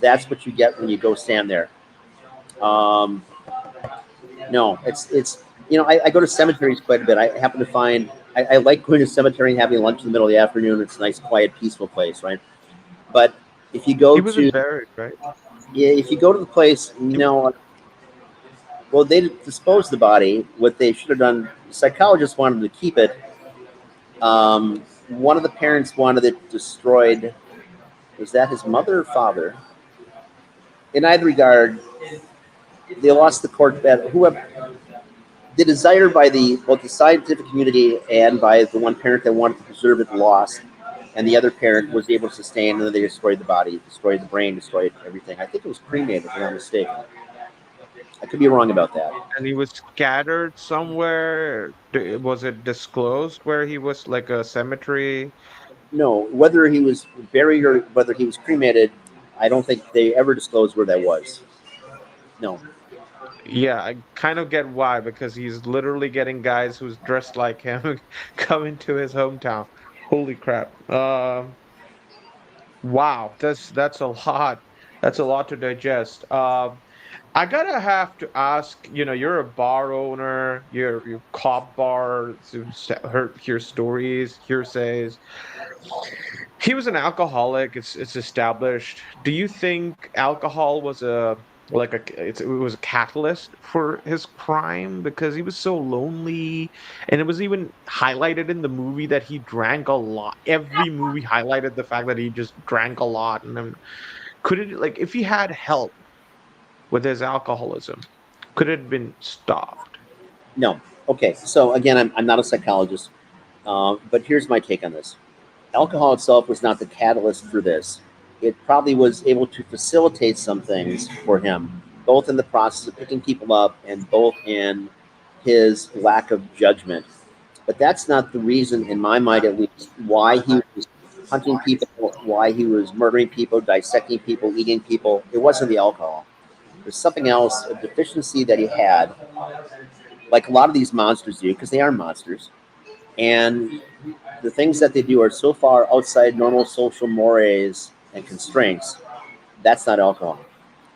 that's what you get when you go stand there. No, it's I go to cemeteries quite a bit. I happen to find I like going to the cemetery and having lunch in the middle of the afternoon. It's a nice, quiet, peaceful place, right? But if you He go to wasn't buried, right? yeah, if you go to the place, He, well, they disposed the body. What they should have done, psychologists wanted to keep it. One of the parents wanted it destroyed. Was that his mother or father? In either regard, they lost the court battle. Whoever the desire by the both the scientific community and by the one parent that wanted to preserve it lost, and the other parent was able to sustain, and then they destroyed the body, destroyed the brain, destroyed everything. I think it was cremated, if I'm not mistaken. I could be wrong about that. and he was scattered somewhere. Was it disclosed where he was, like a cemetery? No, whether he was buried or whether he was cremated, I don't think they ever disclosed where that was. No, Yeah, I kind of get why, because he's literally getting guys who's dressed like him coming to his hometown. Holy crap. Wow, that's a lot. That's a lot to digest. I gotta have to ask, you're a bar owner, you cop bar, hear stories, hearsays. He was an alcoholic. It's established. Do you think alcohol was it was a catalyst for his crime because he was so lonely, and it was even highlighted in the movie that he drank a lot. Every movie highlighted the fact that he just drank a lot, and then could it like if he had help with his alcoholism, could it have been stopped? no. Okay, so again, I'm not a psychologist, but here's my take on this. Alcohol itself was not the catalyst for this. It probably was able to facilitate some things for him, both in the process of picking people up and both in his lack of judgment. But that's not the reason, in my mind at least, why he was hunting people, why he was murdering people, dissecting people, eating people. It wasn't the alcohol. There's something else, a deficiency that he had, like a lot of these monsters do, because they are monsters. And the things that they do are so far outside normal social mores and constraints. That's not alcohol.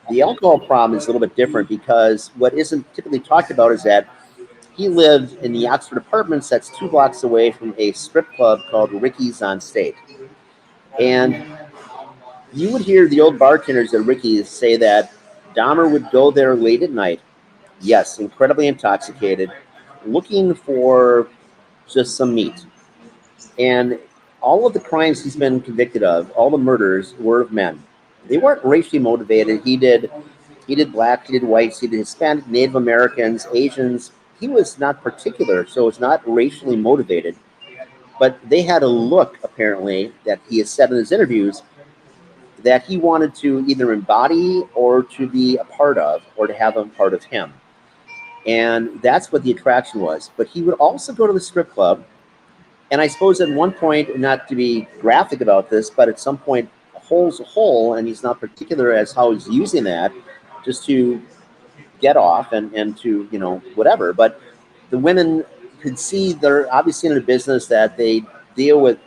The alcohol problem is a little bit different because what isn't typically talked about is that he lived in the Oxford Apartments that's 2 blocks away from a strip club called Ricky's on State. And you would hear the old bartenders at Ricky's say that Dahmer would go there late at night, yes, incredibly intoxicated, looking for just some meat. And all of the crimes he's been convicted of, all the murders, were of men. They weren't racially motivated. He did black, he did whites, he did Hispanic, Native Americans, Asians. He was not particular, so it's not racially motivated. But they had a look, apparently, that he has said in his interviews that he wanted to either embody or to be a part of or to have a part of him. And that's what the attraction was. But he would also go to the strip club. And I suppose at one point, not to be graphic about this, but at some point, a hole's a hole, and he's not particular as how he's using that just to get off and to, whatever. But the women could see they're obviously in a business that they deal with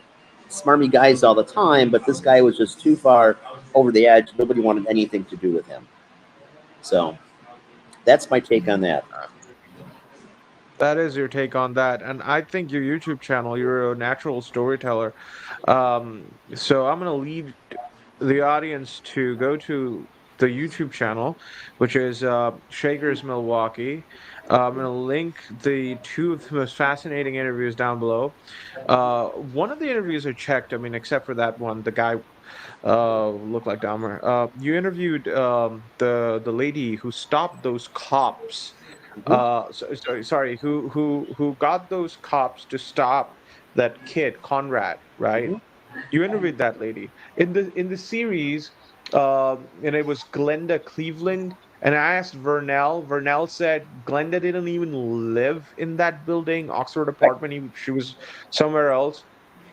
smarmy guys all the time, but this guy was just too far over the edge. Nobody wanted anything to do with him. So that's my take on that. That is your take on that, and I think your YouTube channel, you're a natural storyteller. So I'm gonna leave the audience to go to the YouTube channel, which is Shakers Milwaukee. I'm going to link the two of the most fascinating interviews down below. One of the interviews I checked, I mean, except for that one, the guy looked like Dahmer. You interviewed the lady who stopped those cops. Hmm. Sorry, who got those cops to stop that kid Conrad, right? Hmm. You interviewed that lady in the series, and it was Glenda Cleveland. And I asked Vernell. Vernell said Glenda didn't even live in that building, Oxford Correct. apartment. She was somewhere else.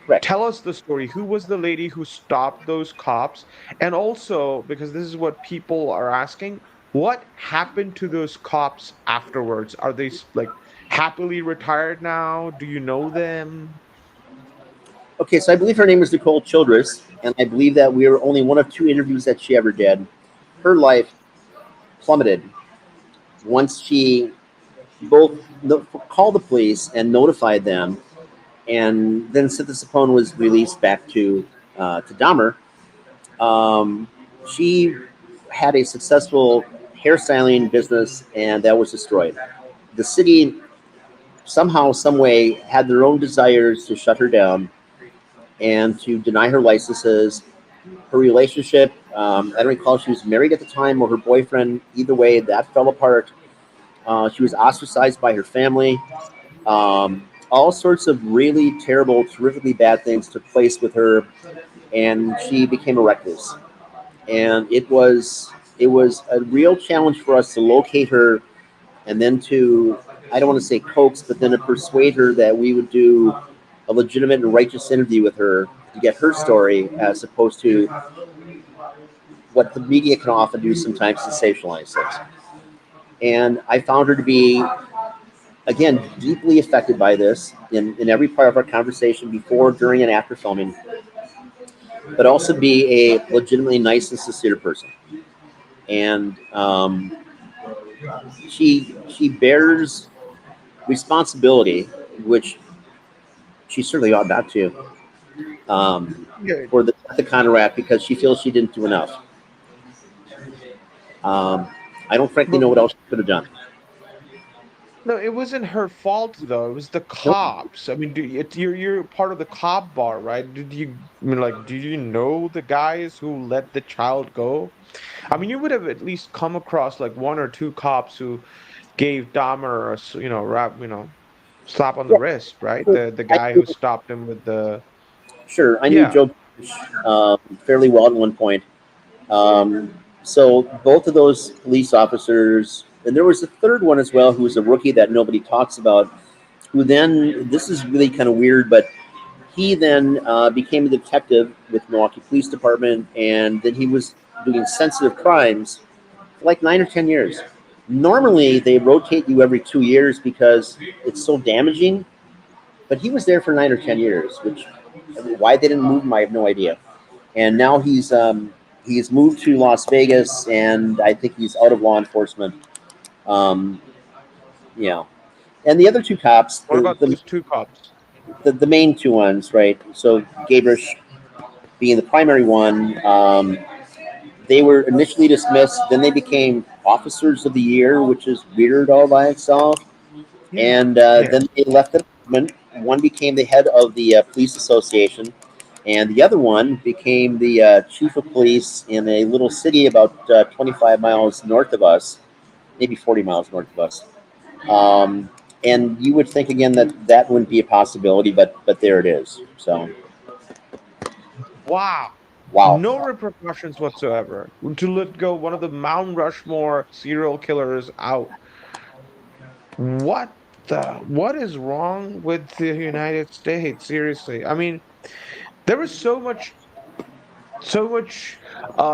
Correct. Tell us the story. Who was the lady who stopped those cops? And also, because this is what people are asking, what happened to those cops afterwards? Are they like happily retired now? Do you know them? Okay, so I believe her name was Nicole Childress, and I believe that we were only one of two interviews that she ever did. Her life plummeted once she both called the police and notified them And then since Sapone was released back to Dahmer, um, she had a successful hairstyling business, and that was destroyed. The city somehow, some way, had their own desires to shut her down and to deny her licenses. Her relationship, I don't recall if she was married at the time or her boyfriend. Either way, that fell apart. She was ostracized by her family. All sorts of really terrible, terrifically bad things took place with her, and she became a recluse. And it was a real challenge for us to locate her, and then to, I don't want to say coax, but then to persuade her that we would do a legitimate and righteous interview with her to get her story, as opposed to what the media can often do sometimes, sensationalize things. And I found her to be, again, deeply affected by this in every part of our conversation before, during, and after filming, but also be a legitimately nice and sincere person. And she bears responsibility, which she certainly ought not to, Good. for the Conrad, because she feels she didn't do enough. Um, I don't frankly But know what else she could have done. no, it wasn't her fault though. It was the Nope. cops. I mean, you're part of the cop bar, right? Did you I mean like do you know the guys who let the child go? I mean, you would have at least come across like one or two cops who gave Dahmer a rap, slap on the Yeah, wrist, right? sure. The I guy knew, who stopped him with the sure, I knew yeah. Joe fairly well at one point. Um, so both of those police officers, and there was a third one as well, who was a rookie that nobody talks about, who then, this is really kind of weird, but he then became a detective with Milwaukee Police Department, and then he was doing sensitive crimes for like 9 or 10 years. Normally, they rotate you every 2 years because it's so damaging, but he was there for 9 or 10 years, which, why they didn't move him, I have no idea. And now he's moved to Las Vegas, and I think he's out of law enforcement. Um, yeah, and the other two cops, What about those two cops? the main two ones, right? So Gabrish being the primary one, they were initially dismissed. Then they became officers of the year, which is weird all by itself. Yeah. And Yeah. then they left the department. One became the head of the police association, and the other one became the chief of police in a little city about 25 miles north of us, maybe 40 miles north of us. Um, and you would think again that that wouldn't be a possibility, but there it is. So Wow. wow. No repercussions whatsoever. To let go one of the Mount Rushmore serial killers out. What what is wrong with the United States? Seriously. I mean, there was so much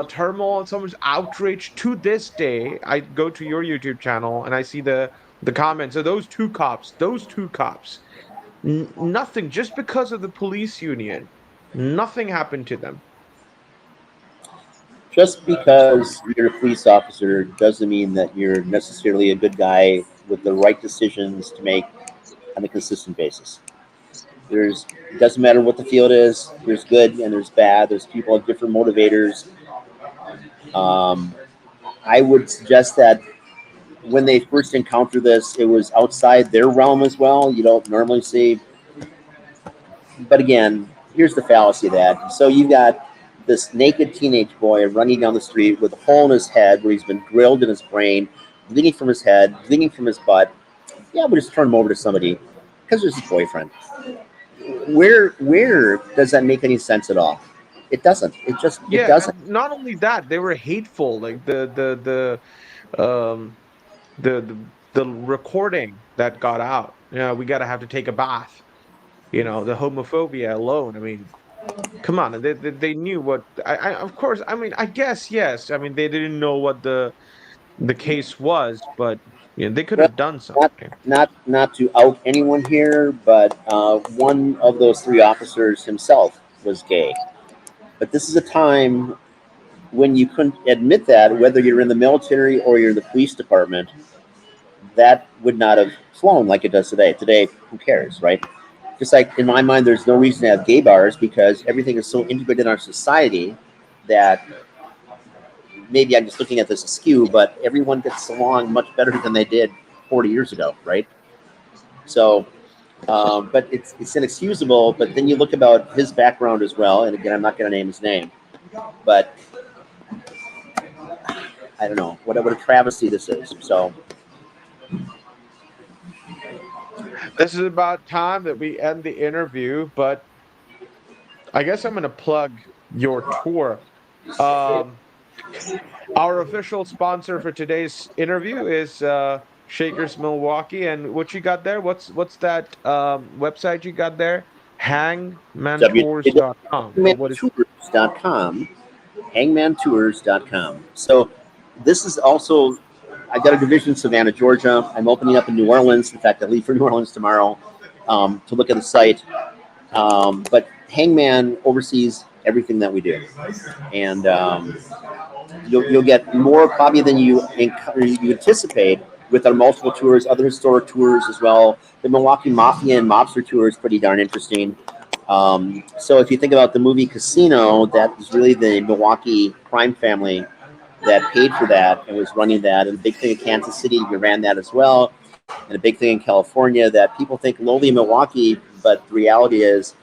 turmoil and so much outrage to this day. I go to your YouTube channel and I see the comments of those two cops, nothing, just because of the police union, nothing happened to them. Just because you're a police officer doesn't mean that you're necessarily a good guy with the right decisions to make on a consistent basis. There's It doesn't matter what the field is. There's good and there's bad. There's people with different motivators. Um, I would suggest that when they first encounter this, it was outside their realm as well. You don't normally see, but again, here's the fallacy of that. So you've got this naked teenage boy running down the street with a hole in his head where he's been drilled in his brain, bleeding from his head, bleeding from his butt. Yeah, we'll just turn him over to somebody because there's his boyfriend. Where does that make any sense at all? It doesn't. It Yeah, doesn't. and not only that, they were hateful. Like the recording that got out. We gotta have to take a bath. The homophobia alone. I mean, come on, they knew what. Of course. I mean, I guess yes. I mean, they didn't know what the case was, but they could Well, have done not something. not to out anyone here, but one of those three officers himself was gay. But this is a time when you couldn't admit that, whether you're in the military or you're in the police department. That would not have flown like it does today. Today, who cares, right? Just like in my mind, there's no reason to have gay bars because everything is so integrated in our society that maybe I'm just looking at this askew, but everyone gets along much better than they did 40 years ago, right? So, but it's inexcusable. But then you look about his background as well, and again, I'm not going to name his name, but I don't know what a travesty this is. So, This is about time that we end the interview, but I guess I'm going to plug your tour. Um, our official sponsor for today's interview is Shakers Milwaukee, and what you got there? What's that website you got there? Hangmantours.com, or what is? www.hangmantours.com, hangmantours.com. So, this is also I've got a division in Savannah, Georgia. I'm opening up in New Orleans. In fact, I leave for New Orleans tomorrow to look at the site. But Hangman oversees everything that we do, and you'll get more probably than you anticipate with our multiple tours, other historic tours as well. The Milwaukee Mafia and Mobster tour is pretty darn interesting. So if you think about the movie Casino, that was really the Milwaukee crime family that paid for that and was running that. And the big thing in Kansas City, we ran that as well. And a big thing in California that people think lowly Milwaukee, but the reality is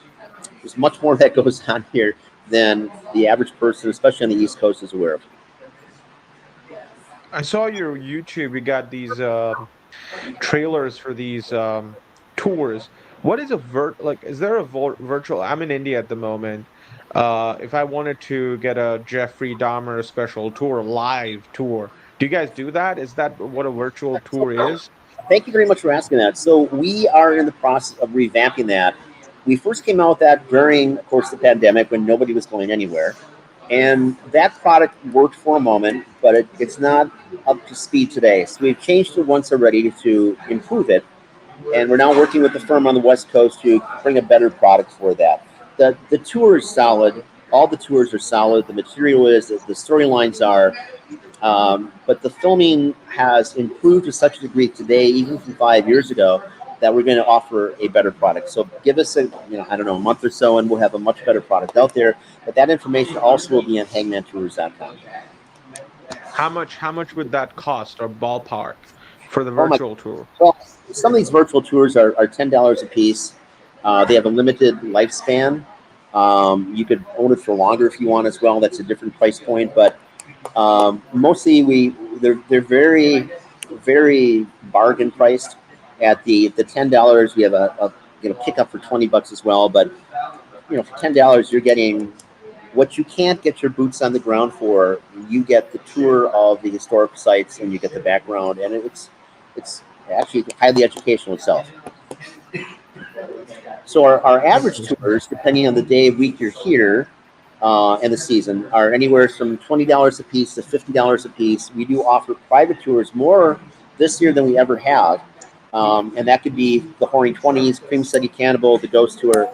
there's much more that goes on here than the average person, especially on the East Coast, is aware of. I saw your YouTube. You got these trailers for these tours. What is a like? Is there a virtual? I'm in India at the moment. If I wanted to get a Jeffrey Dahmer special tour, live tour, do you guys do that? Is that what a virtual tour is? Thank you very much for asking that. So we are in the process of revamping that. We first came out with that during, of course, the pandemic when nobody was going anywhere. And that product worked for a moment, but it's not up to speed today. So we've changed it once already to improve it. And we're now working with the firm on the West Coast to bring a better product for that. The tour is solid. All the tours are solid. The material is, the storylines are. But the filming has improved to such a degree today, even from 5 years ago, that we're going to offer a better product. So give us I don't know, a month or so, and we'll have a much better product out there. But that information also will be on hangmantours.com. How much would that cost or ballpark for the Oh my, virtual tour? well, some of these virtual tours are $10 a piece. They have a limited lifespan. You could own it for longer if you want as well. That's a different price point, but mostly they're very very bargain priced. At the $10, we have a pickup for $20 as well. But for $10, you're getting what you can't get your boots on the ground for. You get the tour of the historic sites, and you get the background, and it's actually highly educational itself. So our average tours, depending on the day of week you're here, and the season, are anywhere from $20 a piece to $50 a piece. We do offer private tours more this year than we ever have, and that could be the Horny 20s, Cream City Cannibal, the Ghost Tour.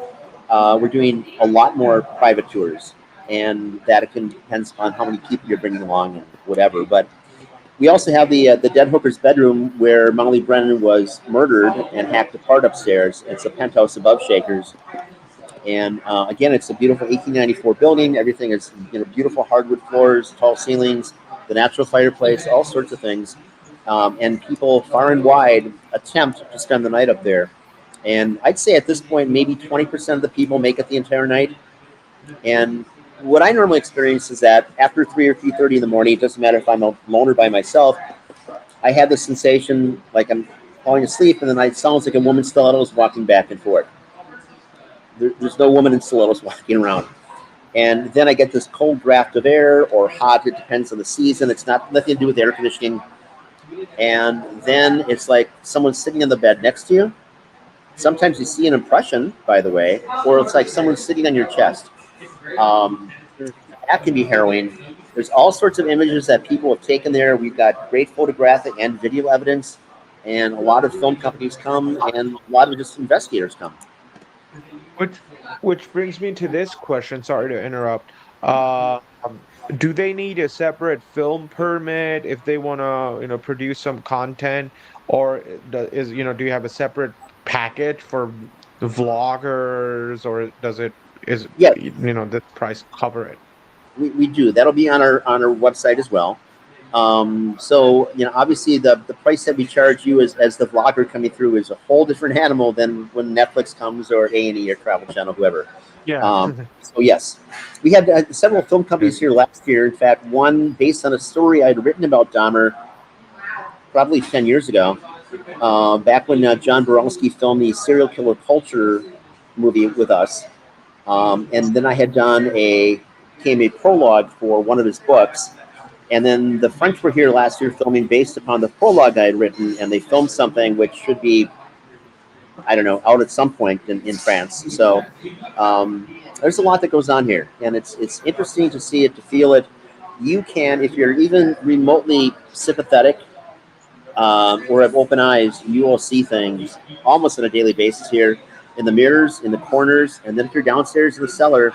We're doing a lot more private tours, and that can depends on how many people you're bringing along and whatever. But we also have the Dead Hooker's bedroom where Molly Brennan was murdered and hacked apart upstairs. It's a penthouse above Shakers, and again, it's a beautiful 1894 building. Everything is beautiful hardwood floors, tall ceilings, the natural fireplace, all sorts of things. And people far and wide attempt to spend the night up there. And I'd say at this point, maybe 20% of the people make it the entire night. And what I normally experience is that after 3 or 3:30 in the morning, it doesn't matter if I'm alone or by myself, I have the sensation like I'm falling asleep, and then it sounds like a woman's stilettos walking back and forth. There's no woman in stilettos walking around. And then I get this cold draft of air or hot. It depends on the season. It's not nothing to do with air conditioning. And then it's like someone's sitting in the bed next to you. Sometimes you see an impression, by the way, or it's like someone's sitting on your chest. Um, that can be harrowing. There's all sorts of images that people have taken there. We've got great photographic and video evidence, and a lot of film companies come, and a lot of just investigators come. Which which brings me to this question. Sorry to interrupt. Uh, um, do they need a separate film permit if they want to, produce some content, or do you have a separate package for the vloggers, or does it is Yeah, the price cover it? we do. That'll be on our website as well. So obviously the price that we charge you as the vlogger coming through is a whole different animal than when Netflix comes or A&E or Travel Channel, whoever. Yeah. Um, so yes, we had several film Okay. companies here last year. In fact, one based on a story I'd written about Dahmer probably 10 years ago, back when John Borowski filmed the Serial Killer Culture movie with us. And then I had done became a prologue for one of his books. And then the French were here last year filming based upon the prologue I had written, and they filmed something which should be, I don't know, out at some point in France. So there's a lot that goes on here, and it's interesting to see it, to feel it. You can, if you're even remotely sympathetic or have open eyes, you will see things almost on a daily basis here in the mirrors, in the corners, and then if you're downstairs in the cellar,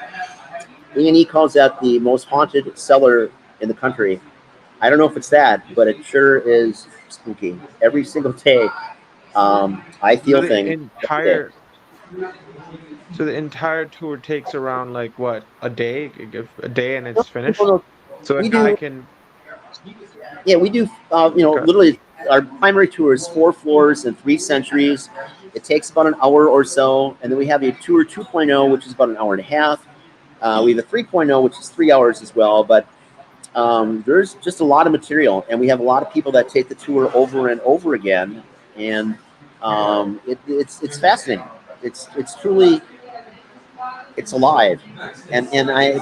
E&E calls that the most haunted cellar in the country. I don't know if it's that, but it sure is spooky. Every single day, I So feel the things every day. entire so the entire tour takes around like what, a day? A day and it's No, finished? no, So a we guy do. can Yeah, we do. okay. Literally, our primary tour is 4 floors and 3 centuries. It takes about an hour or so, and then we have a tour 2.0, which is about an hour and a half. We have a 3.0, which is 3 hours as well. But there's just a lot of material, and we have a lot of people that take the tour over and over again, and it's fascinating. It's truly it's alive, and I'm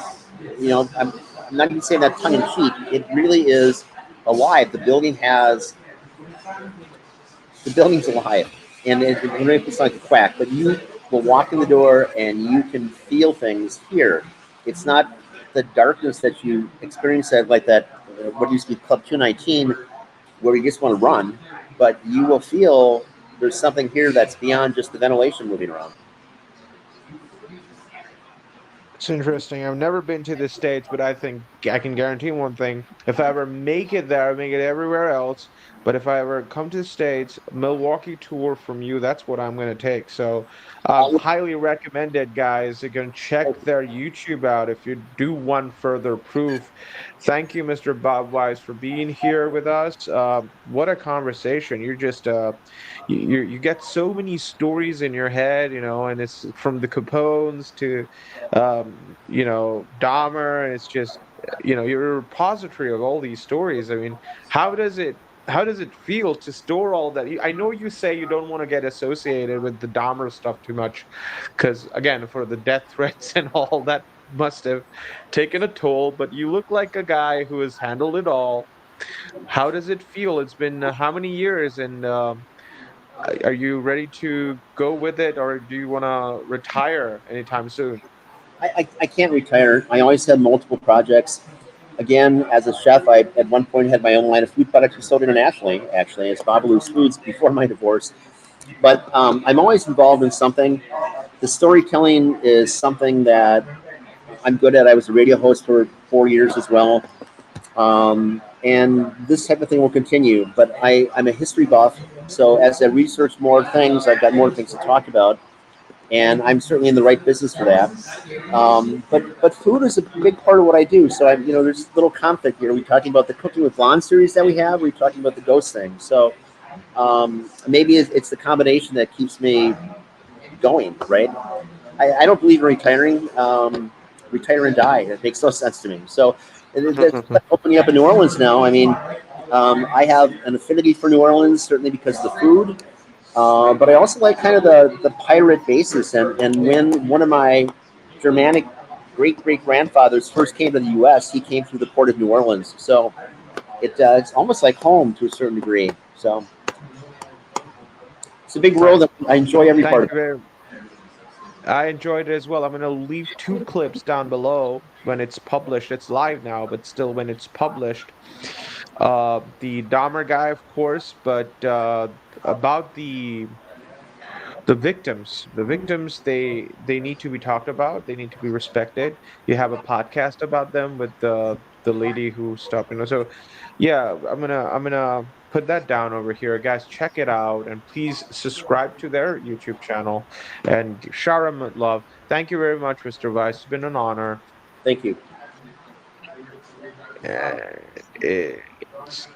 not even saying that tongue in cheek. It really is alive. The building's alive, and it may sound like a quack, but you will walk in the door and you can feel things here. It's not the darkness that you experience at like that what used to be Club 219, where you just want to run, but you will feel there's something here that's beyond just the ventilation moving around. It's interesting. I've never been to the States, but I think I can guarantee one thing. If I ever make it there, I make it everywhere else. But if I ever come to the States, Milwaukee tour from you, that's what I'm going to take. So, highly recommended, guys. You can check their YouTube out if you do want further proof. Thank you, Mr. Bob Weiss, for being here with us. What a conversation. You're just you get so many stories in your head, and it's from the Capones to Dahmer. It's just, you're a repository of all these stories. I mean, how does it how does it feel to store all that? I know you say you don't want to get associated with the Dahmer stuff too much, because again, for the death threats and all that must have taken a toll. But you look like a guy who has handled it all. How does it feel? It's been how many years, and are you ready to go with it, or do you want to retire anytime soon? I can't retire. I always had multiple projects. Again, as a chef, I at one point had my own line of food products we sold internationally, actually, as Babalu's Foods before my divorce. But I'm always involved in something. The storytelling is something that I'm good at. I was a radio host for 4 years as well. And this type of thing will continue. But I'm a history buff. So as I research more things, I've got more things to talk about. And I'm certainly in the right business for that. But food is a big part of what I do. So there's a little conflict here. Are we talking about the Cooking with Lon series that we have? Are we talking about the ghost thing? So maybe it's the combination that keeps me going, right? I don't believe in retiring. Retire and die. It makes no sense to me. So that's opening up in New Orleans now. I mean, I have an affinity for New Orleans, certainly because of the food. But I also like kind of the pirate basis. And when one of my Germanic great great grandfathers first came to the U.S., he came through the port of New Orleans. So it's almost like home to a certain degree. So it's a big world. Thank, And I enjoy every thank part you of it. very I enjoyed it as well. I'm going to leave two clips down below when it's published. It's live now, but still when it's published. The Dahmer guy, of course, but about the victims. The victims, they need to be talked about. They need to be respected. You have a podcast about them with the lady who stopped. So yeah, I'm gonna put that down over here. Guys, check it out and please subscribe to their YouTube channel and shower them with love. Thank you very much, Mr. Weiss. It's been an honor. Thank you. Uh, it's